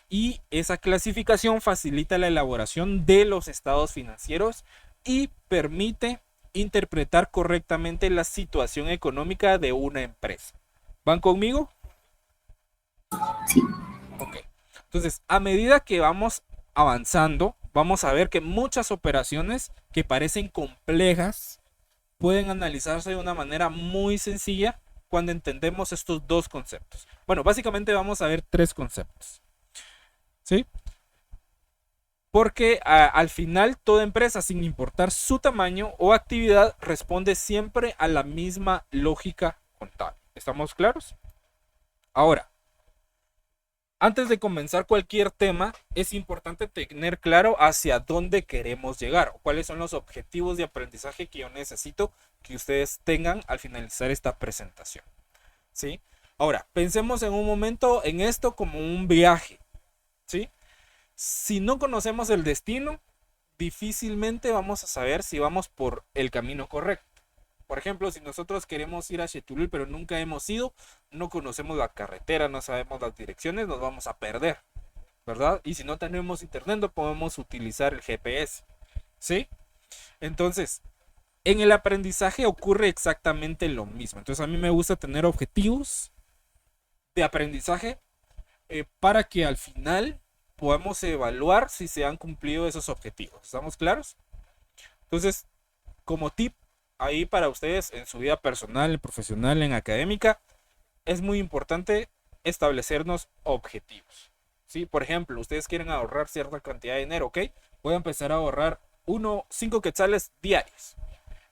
Y esa clasificación facilita la elaboración de los estados financieros y permite interpretar correctamente la situación económica de una empresa. ¿Van conmigo? Sí. Ok. Entonces, a medida que vamos avanzando, vamos a ver que muchas operaciones que parecen complejas pueden analizarse de una manera muy sencilla cuando entendemos estos dos conceptos. Bueno, básicamente vamos a ver tres conceptos, ¿sí? Porque al final toda empresa, sin importar su tamaño o actividad, responde siempre a la misma lógica contable. ¿Estamos claros? Ahora, antes de comenzar cualquier tema, es importante tener claro hacia dónde queremos llegar o cuáles son los objetivos de aprendizaje que yo necesito que ustedes tengan al finalizar esta presentación, ¿sí? Ahora, pensemos en un momento en esto como un viaje, ¿sí? Si no conocemos el destino, difícilmente vamos a saber si vamos por el camino correcto. Por ejemplo, si nosotros queremos ir a Chetulul, pero nunca hemos ido, no conocemos la carretera, no sabemos las direcciones, nos vamos a perder, ¿verdad? Y si no tenemos internet, no podemos utilizar el GPS, ¿sí? Entonces, en el aprendizaje ocurre exactamente lo mismo. Entonces, a mí me gusta tener objetivos de aprendizaje para que al final podamos evaluar si se han cumplido esos objetivos. ¿Estamos claros? Entonces, como tip ahí para ustedes en su vida personal, profesional, en académica, es muy importante establecernos objetivos, ¿sí? Por ejemplo, ustedes quieren ahorrar cierta cantidad de dinero, ¿ok? Voy a empezar a ahorrar 5 quetzales diarios.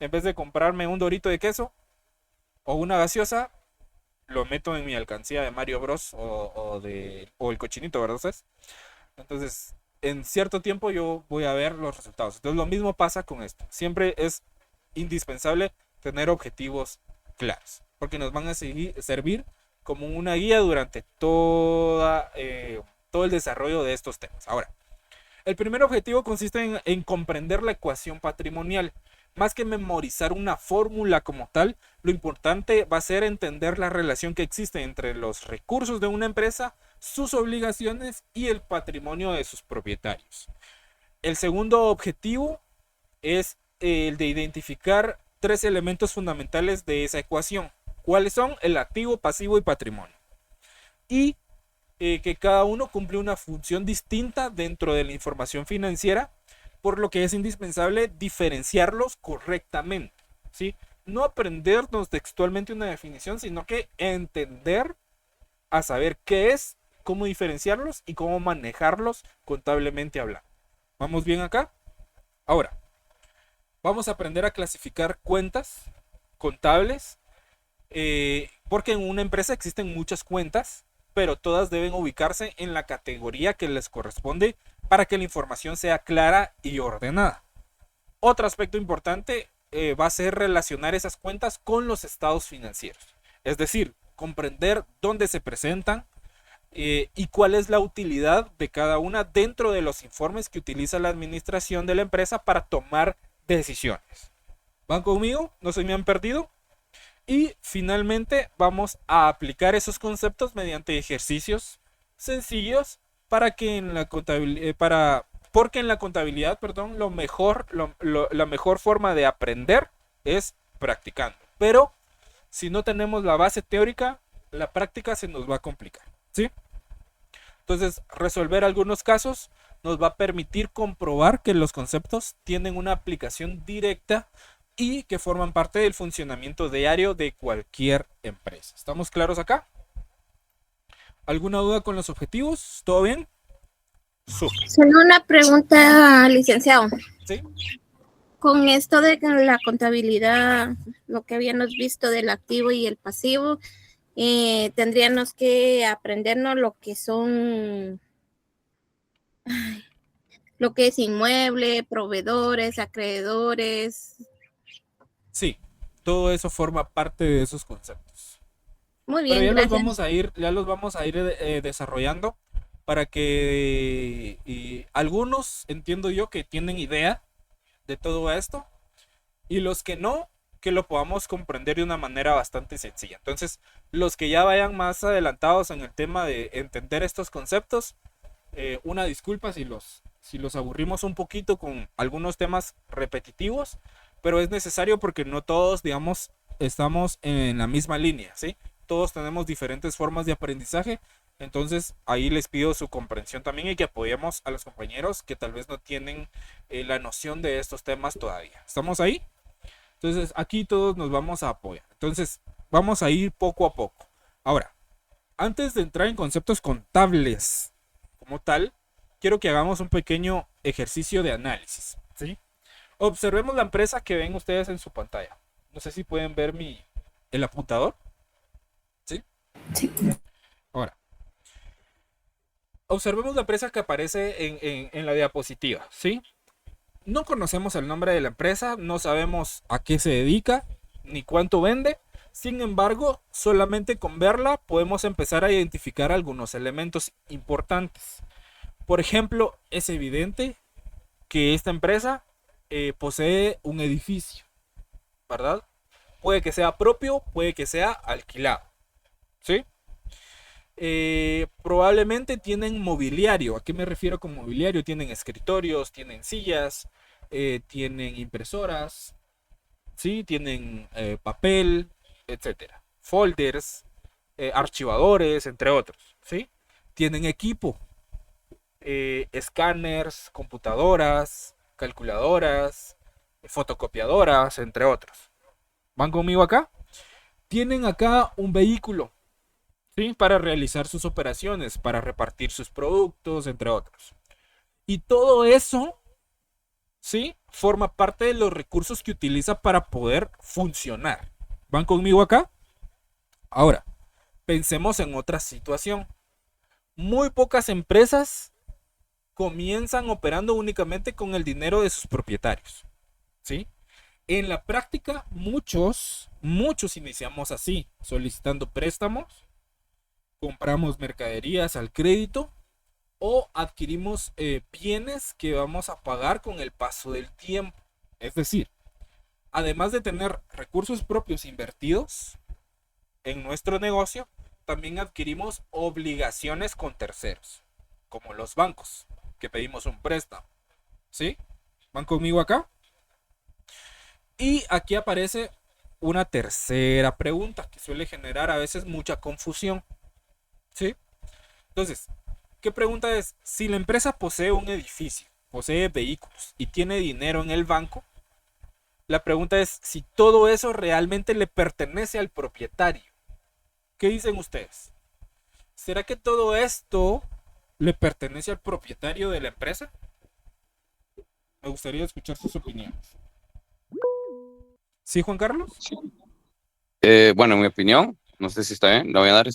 En vez de comprarme un dorito de queso o una gaseosa, lo meto en mi alcancía de Mario Bros o el cochinito, ¿verdad? ¿Sabes? Entonces, en cierto tiempo yo voy a ver los resultados. Entonces, lo mismo pasa con esto. Siempre es indispensable tener objetivos claros, porque nos van a servir como una guía durante todo el desarrollo de estos temas. Ahora, el primer objetivo consiste en comprender la ecuación patrimonial. más que memorizar una fórmula como tal, lo importante va a ser entender la relación que existe entre los recursos de una empresa, sus obligaciones y el patrimonio de sus propietarios. El segundo objetivo es el de identificar 3 elementos fundamentales de esa ecuación. ¿Cuáles son? El activo, pasivo y patrimonio. Y que cada uno cumple una función distinta dentro de la información financiera, por lo que es indispensable diferenciarlos correctamente, ¿sí? No aprendernos textualmente una definición, sino que entender a saber qué es, cómo diferenciarlos y cómo manejarlos contablemente hablando. ¿Vamos bien acá? Ahora, vamos a aprender a clasificar cuentas contables, porque en una empresa existen muchas cuentas, pero todas deben ubicarse en la categoría que les corresponde para que la información sea clara y ordenada. Otro aspecto importante va a ser relacionar esas cuentas con los estados financieros, es decir, comprender dónde se presentan y cuál es la utilidad de cada una dentro de los informes que utiliza la administración de la empresa para tomar decisiones. ¿Van conmigo? ¿No se me han perdido? Y finalmente vamos a aplicar esos conceptos mediante ejercicios sencillos para que en la contabilidad, porque en la contabilidad, perdón, la mejor forma de aprender es practicando. Pero si no tenemos la base teórica, la práctica se nos va a complicar, ¿sí? Entonces, resolver algunos casos nos va a permitir comprobar que los conceptos tienen una aplicación directa y que forman parte del funcionamiento diario de cualquier empresa. ¿Estamos claros acá? ¿Alguna duda con los objetivos? ¿Todo bien? Súper. Solo una pregunta, licenciado. ¿Sí? Con esto de la contabilidad, lo que habíamos visto del activo y el pasivo, tendríamos que aprendernos lo que son, lo que es inmueble, proveedores, acreedores. Sí, todo eso forma parte de esos conceptos. Muy bien, pero ya gracias. los vamos a ir desarrollando para que algunos, entiendo yo, que tienen idea de todo esto y los que no, que lo podamos comprender de una manera bastante sencilla. Entonces, los que ya vayan más adelantados en el tema de entender estos conceptos, una disculpa si los aburrimos un poquito con algunos temas repetitivos, pero es necesario porque no todos, digamos, estamos en la misma línea, ¿sí? Todos tenemos diferentes formas de aprendizaje, entonces ahí les pido su comprensión también y que apoyemos a los compañeros que tal vez no tienen la noción de estos temas todavía. ¿Estamos ahí? Entonces aquí todos nos vamos a apoyar. Entonces vamos a ir poco a poco. Ahora, antes de entrar en conceptos contables como tal, quiero que hagamos un pequeño ejercicio de análisis, ¿sí? Observemos la empresa que ven ustedes en su pantalla. No sé si pueden ver el apuntador. ¿Sí? Sí. Ahora, observemos la empresa que aparece en la diapositiva, ¿sí? No conocemos el nombre de la empresa, no sabemos a qué se dedica, ni cuánto vende. Sin embargo, solamente con verla podemos empezar a identificar algunos elementos importantes. Por ejemplo, es evidente que esta empresa posee un edificio, ¿verdad? Puede que sea propio, puede que sea alquilado, ¿sí? Probablemente tienen mobiliario. ¿A qué me refiero con mobiliario? Tienen escritorios, tienen sillas, tienen impresoras, ¿sí? Tienen papel, etcétera, folders, archivadores, entre otros, ¿sí? Tienen equipo, escáneres, computadoras, calculadoras, fotocopiadoras, entre otros. ¿Van conmigo acá? Tienen acá un vehículo, ¿sí? Para realizar sus operaciones, para repartir sus productos, entre otros. Y todo eso, ¿sí? Forma parte de los recursos que utiliza para poder funcionar. ¿Van conmigo acá? Ahora, pensemos en otra situación. Muy pocas empresas comienzan operando únicamente con el dinero de sus propietarios, ¿sí? En la práctica, muchos iniciamos así, solicitando préstamos, compramos mercaderías al crédito o adquirimos bienes que vamos a pagar con el paso del tiempo. Es decir, además de tener recursos propios invertidos en nuestro negocio, también adquirimos obligaciones con terceros, como los bancos, que pedimos un préstamo. ¿Sí? ¿Van conmigo acá? Y aquí aparece una tercera pregunta que suele generar a veces mucha confusión. ¿Sí? Entonces, ¿qué pregunta es? Si la empresa posee un edificio, posee vehículos y tiene dinero en el banco, la pregunta es si todo eso realmente le pertenece al propietario. ¿Qué dicen ustedes? ¿Será que todo esto le pertenece al propietario de la empresa? Me gustaría escuchar sus opiniones. ¿Sí, Juan Carlos? Bueno, en mi opinión, no sé si está bien, la voy a dar.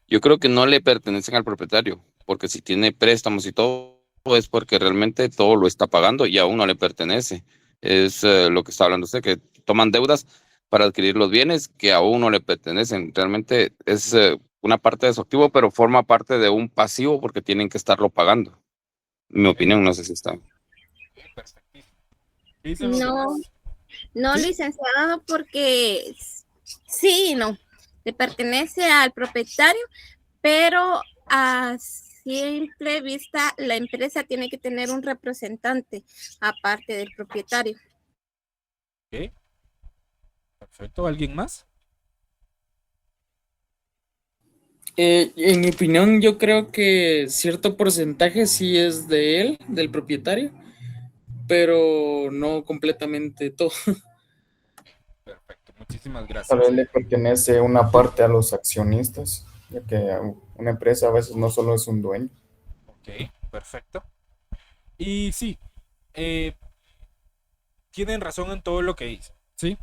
Yo creo que no le pertenecen al propietario, porque si tiene préstamos y todo, es porque realmente todo lo está pagando y aún no le pertenece. Es lo que está hablando usted, que toman deudas para adquirir los bienes que aún no le pertenecen. Realmente es una parte de su activo, pero forma parte de un pasivo porque tienen que estarlo pagando. Mi opinión, no sé si está bien. Perfectísimo. ¿Qué dicen los No, demás? no, ¿Sí? licenciado, porque sí, no, le pertenece al propietario, pero a simple vista la empresa tiene que tener un representante aparte del propietario. Ok. Perfecto. ¿Alguien más? En mi opinión, yo creo que cierto porcentaje sí es de él, del propietario, pero no completamente todo. Perfecto. Muchísimas Tal gracias. vez le pertenece una parte a los accionistas, ya que una empresa a veces no solo es un dueño. Ok, perfecto. Y sí, tienen razón en todo lo que dicen, ¿sí?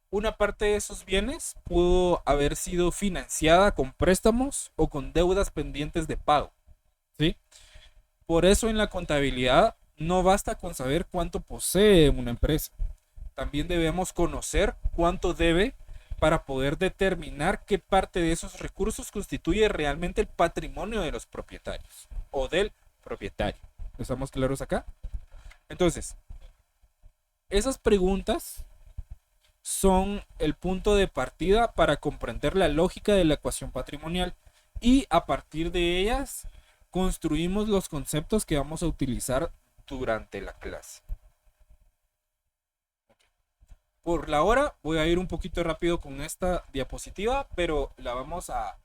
Una parte de esos bienes pudo haber sido financiada con préstamos o con deudas pendientes de pago, ¿sí? Por eso en la contabilidad no basta con saber cuánto posee una empresa. También debemos conocer cuánto debe para poder determinar qué parte de esos recursos constituye realmente el patrimonio de los propietarios o del propietario. ¿Estamos claros acá? Entonces, esas preguntas son el punto de partida para comprender la lógica de la ecuación patrimonial y a partir de ellas construimos los conceptos que vamos a utilizar durante la clase. Por la hora voy a ir un poquito rápido con esta diapositiva, pero la vamos a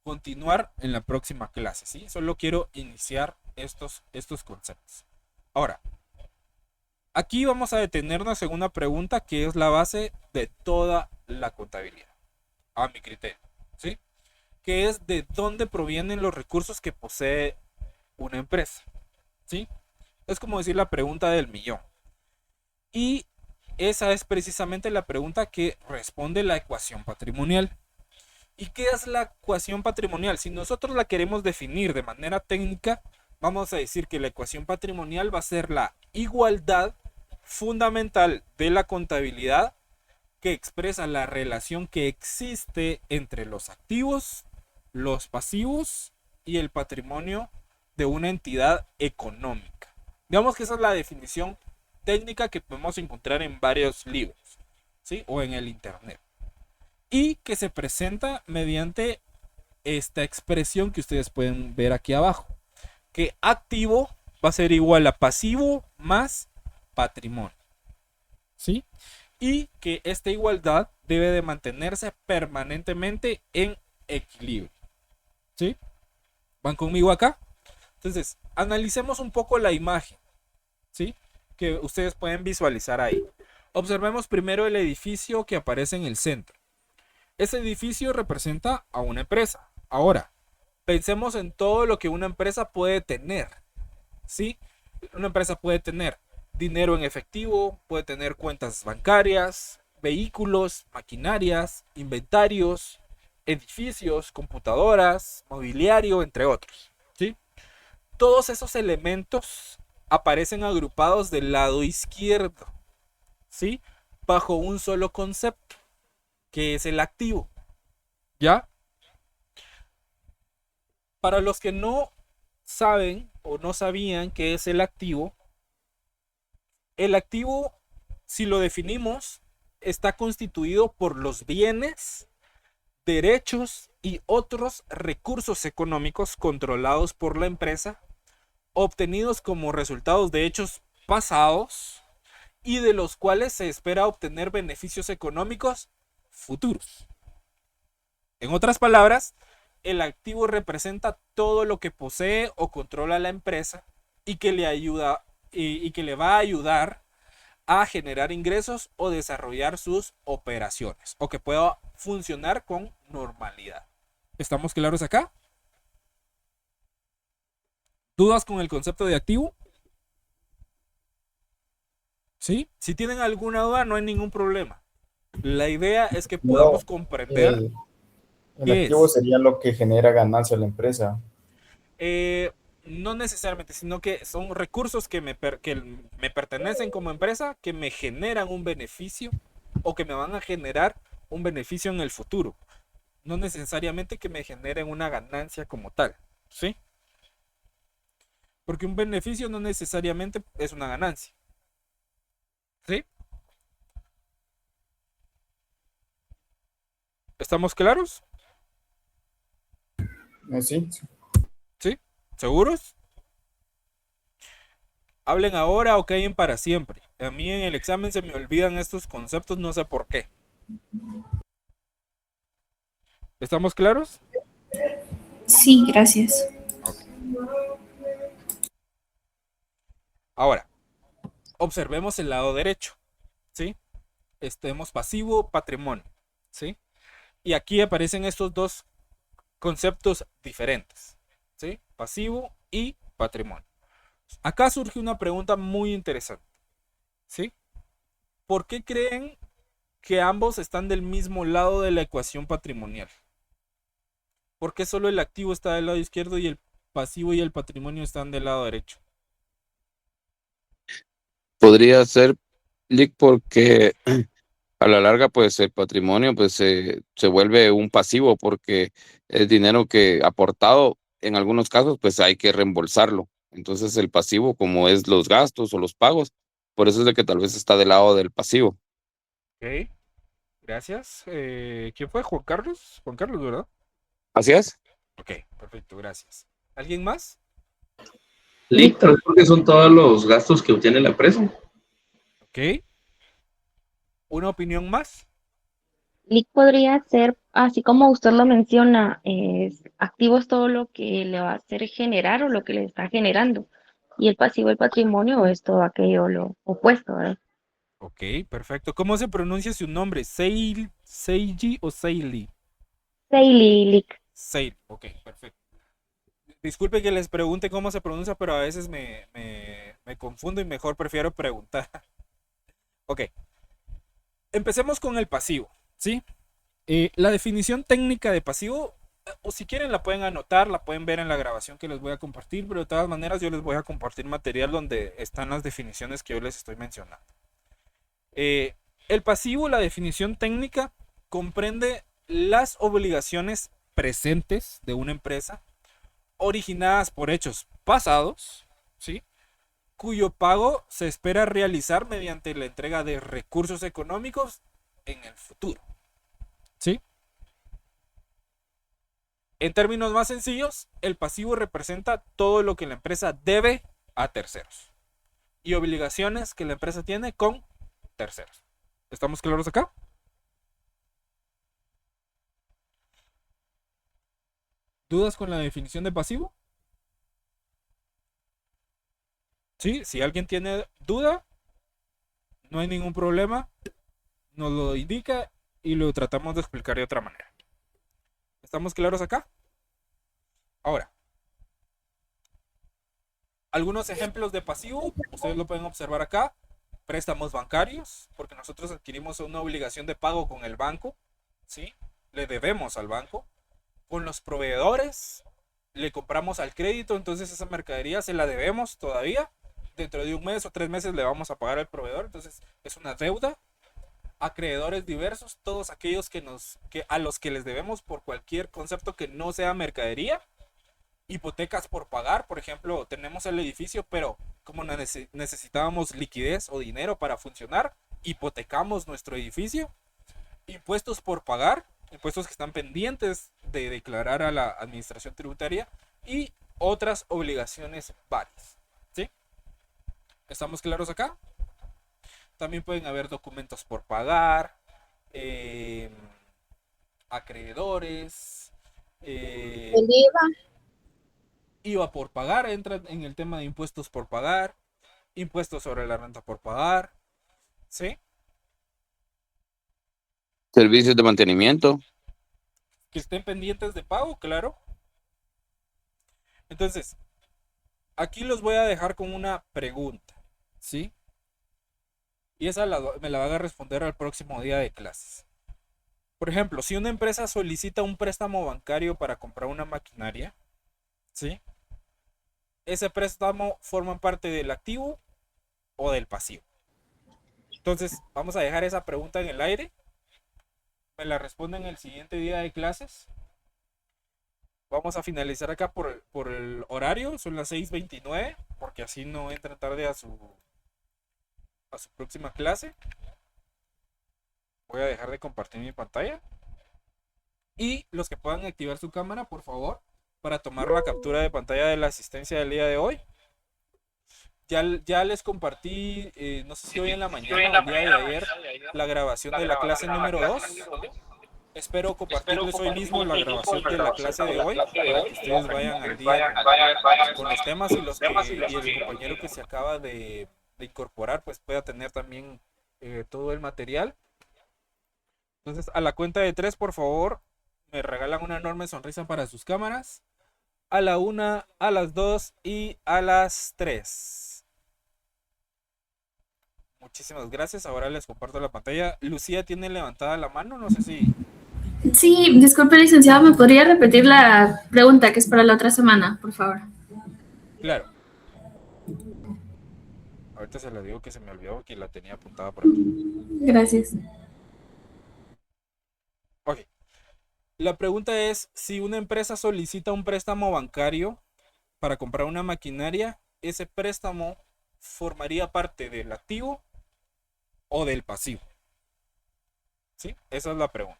continuar en la próxima clase, ¿sí? Solo quiero iniciar estos conceptos. Ahora, aquí vamos a detenernos en una pregunta que es la base de toda la contabilidad, a mi criterio, ¿sí? Que es de dónde provienen los recursos que posee una empresa, ¿sí? Es como decir la pregunta del millón. Y esa es precisamente la pregunta que responde la ecuación patrimonial. ¿Y qué es la ecuación patrimonial? Si nosotros la queremos definir de manera técnica, vamos a decir que la ecuación patrimonial va a ser la igualdad fundamental de la contabilidad que expresa la relación que existe entre los activos, los pasivos y el patrimonio de una entidad económica. Digamos que esa es la definición técnica que podemos encontrar en varios libros, ¿sí? O en el internet. Y que se presenta mediante esta expresión que ustedes pueden ver aquí abajo. Que activo va a ser igual a pasivo más patrimonio, ¿sí? Y que esta igualdad debe de mantenerse permanentemente en equilibrio, ¿sí? ¿Van conmigo acá? Entonces, analicemos un poco la imagen, ¿sí? Que ustedes pueden visualizar ahí. Observemos primero el edificio que aparece en el centro. Ese edificio representa a una empresa. Ahora, pensemos en todo lo que una empresa puede tener, ¿sí? Una empresa puede tener dinero en efectivo, puede tener cuentas bancarias, vehículos, maquinarias, inventarios, edificios, computadoras, mobiliario, entre otros, ¿sí? Todos esos elementos aparecen agrupados del lado izquierdo, ¿sí? Bajo un solo concepto, que es el activo, ¿ya? Para los que no saben o no sabían qué es el activo, si lo definimos, está constituido por los bienes, derechos y otros recursos económicos controlados por la empresa, obtenidos como resultados de hechos pasados y de los cuales se espera obtener beneficios económicos futuros. En otras palabras, el activo representa todo lo que posee o controla la empresa y que le ayuda y que le va a ayudar a generar ingresos o desarrollar sus operaciones o que pueda funcionar con normalidad. ¿Estamos claros acá? ¿Dudas con el concepto de activo? ¿Sí? Si tienen alguna duda, no hay ningún problema. La idea es que podamos comprender El qué activo es. sería lo que genera ganancia a la empresa. No necesariamente, sino que son recursos que me pertenecen como empresa, que me generan un beneficio o que me van a generar un beneficio en el futuro. No necesariamente que me generen una ganancia como tal, ¿sí? Porque un beneficio no necesariamente es una ganancia, ¿sí? ¿Estamos claros? Sí. ¿Sí? ¿Seguros? Hablen ahora o callen para siempre. A mí en el examen se me olvidan estos conceptos, no sé por qué. ¿Estamos claros? Sí, gracias. Ahora, observemos el lado derecho, ¿sí? Tenemos pasivo, patrimonio, ¿sí? Y aquí aparecen estos dos conceptos diferentes, ¿sí? Pasivo y patrimonio. Acá surge una pregunta muy interesante, ¿sí? ¿Por qué creen que ambos están del mismo lado de la ecuación patrimonial? ¿Por qué solo el activo está del lado izquierdo y el pasivo y el patrimonio están del lado derecho? Podría ser, Lick, porque a la larga, pues el patrimonio pues se vuelve un pasivo porque es dinero que aportado, en algunos casos, pues hay que reembolsarlo. Entonces el pasivo, como es los gastos o los pagos, por eso es de que tal vez está del lado del pasivo. Ok, gracias. ¿Quién fue? Juan Carlos. Juan Carlos, ¿verdad? Así es. Ok, perfecto, gracias. ¿Alguien más? Lick, tal vez porque son todos los gastos que obtiene la empresa. Ok. ¿Una opinión más? Lick podría ser, así como usted lo menciona, activo es todo lo que le va a hacer generar o lo que le está generando. Y el pasivo, el patrimonio, es todo aquello lo opuesto, ¿verdad? Ok, perfecto. ¿Cómo se pronuncia su nombre? ¿Seiji o Seili? Seili, Lick. Seili, ok, perfecto. Disculpe que les pregunte cómo se pronuncia, pero a veces me confundo y mejor prefiero preguntar. Ok. Empecemos con el pasivo, ¿sí? La definición técnica de pasivo, o si quieren la pueden anotar, la pueden ver en la grabación que les voy a compartir, pero de todas maneras yo les voy a compartir material donde están las definiciones que yo les estoy mencionando. El pasivo, la definición técnica, comprende las obligaciones presentes de una empresa originadas por hechos pasados, ¿sí? Cuyo pago se espera realizar mediante la entrega de recursos económicos en el futuro, ¿sí? En términos más sencillos, el pasivo representa todo lo que la empresa debe a terceros y obligaciones que la empresa tiene con terceros. ¿Estamos claros acá? ¿Dudas con la definición de pasivo? Sí, si alguien tiene duda, no hay ningún problema, nos lo indica y lo tratamos de explicar de otra manera. ¿Estamos claros acá? Ahora, algunos ejemplos de pasivo, ustedes lo pueden observar acá. Préstamos bancarios, porque nosotros adquirimos una obligación de pago con el banco, ¿sí? Le debemos al banco. Con los proveedores, le compramos al crédito, entonces esa mercadería se la debemos todavía. Dentro de un mes o 3 meses le vamos a pagar al proveedor, entonces es una deuda. Acreedores diversos, todos aquellos a los que les debemos por cualquier concepto que no sea mercadería. Hipotecas por pagar, por ejemplo, tenemos el edificio, pero como necesitábamos liquidez o dinero para funcionar, hipotecamos nuestro edificio, impuestos por pagar, impuestos que están pendientes de declarar a la administración tributaria y otras obligaciones varias. ¿Sí? ¿Estamos claros acá? También pueden haber documentos por pagar, acreedores, El IVA. IVA por pagar, entra en el tema de impuestos por pagar, impuestos sobre la renta por pagar, ¿sí? Servicios de mantenimiento. Que estén pendientes de pago, claro. Entonces, aquí los voy a dejar con una pregunta, ¿sí? Y esa me la van a responder al próximo día de clases. Por ejemplo, si una empresa solicita un préstamo bancario para comprar una maquinaria, ¿sí? Ese préstamo forma parte del activo o del pasivo. Entonces, vamos a dejar esa pregunta en el aire. Me la responden el siguiente día de clases. Vamos a finalizar acá por el horario. Son las 6:29, porque así no entran tarde a su próxima clase. Voy a dejar de compartir mi pantalla. Y los que puedan activar su cámara, por favor, para tomar la captura de pantalla de la asistencia del día de hoy. Ya les compartí, no sé si hoy en la mañana o el día de ayer, la grabación de la clase número 2. Espero compartirles hoy mismo la grabación de la clase de hoy para que ustedes vayan al día con los temas y el compañero que se acaba de incorporar pues pueda tener también todo el material. Entonces, a la cuenta de 3, por favor, me regalan una enorme sonrisa para sus cámaras. A la 1, a las 2 y a las 3. Muchísimas gracias. Ahora les comparto la pantalla. Lucía tiene levantada la mano, no sé si... Sí, disculpe, licenciado, ¿me podría repetir la pregunta que es para la otra semana, por favor? Claro. Ahorita se la digo que se me olvidó que la tenía apuntada por aquí. Gracias. Ok. La pregunta es, si una empresa solicita un préstamo bancario para comprar una maquinaria, ¿ese préstamo formaría parte del activo o del pasivo? ¿Sí? Esa es la pregunta.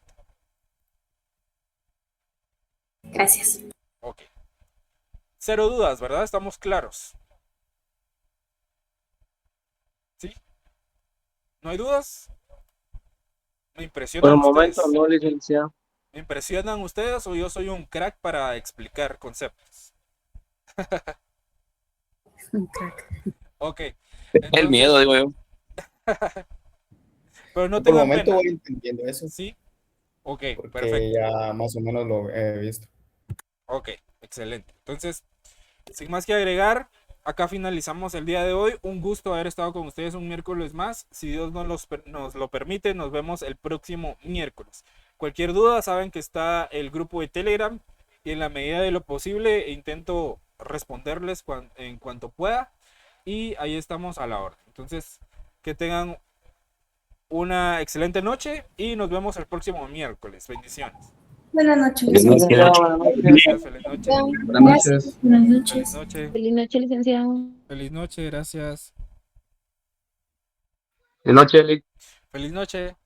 Gracias. Ok. Cero dudas, ¿verdad? Estamos claros. ¿Sí? ¿No hay dudas? ¿Me Por impresionan el ustedes? momento no, licenciado. ¿Me impresionan ustedes o yo soy un crack para explicar conceptos? Un crack. Ok. El miedo, digo yo. Pero no Por el tengan momento pena. voy entendiendo eso. ¿Sí? Ok, Porque perfecto. ya más o menos lo he visto. Ok, excelente. Entonces, sin más que agregar, acá finalizamos el día de hoy. Un gusto haber estado con ustedes un miércoles más. Si Dios nos lo permite, nos vemos el próximo miércoles. Cualquier duda, saben que está el grupo de Telegram y en la medida de lo posible intento responderles en cuanto pueda. Y ahí estamos a la orden. Entonces, que tengan una excelente noche y nos vemos el próximo miércoles. Bendiciones. Buenas noches. Buenas noches. Gracias, feliz noche. Buenas noches. Buenas Feliz noches. noche. Feliz noche, licenciado. Feliz noche, gracias. De noche, Eli. Feliz noche.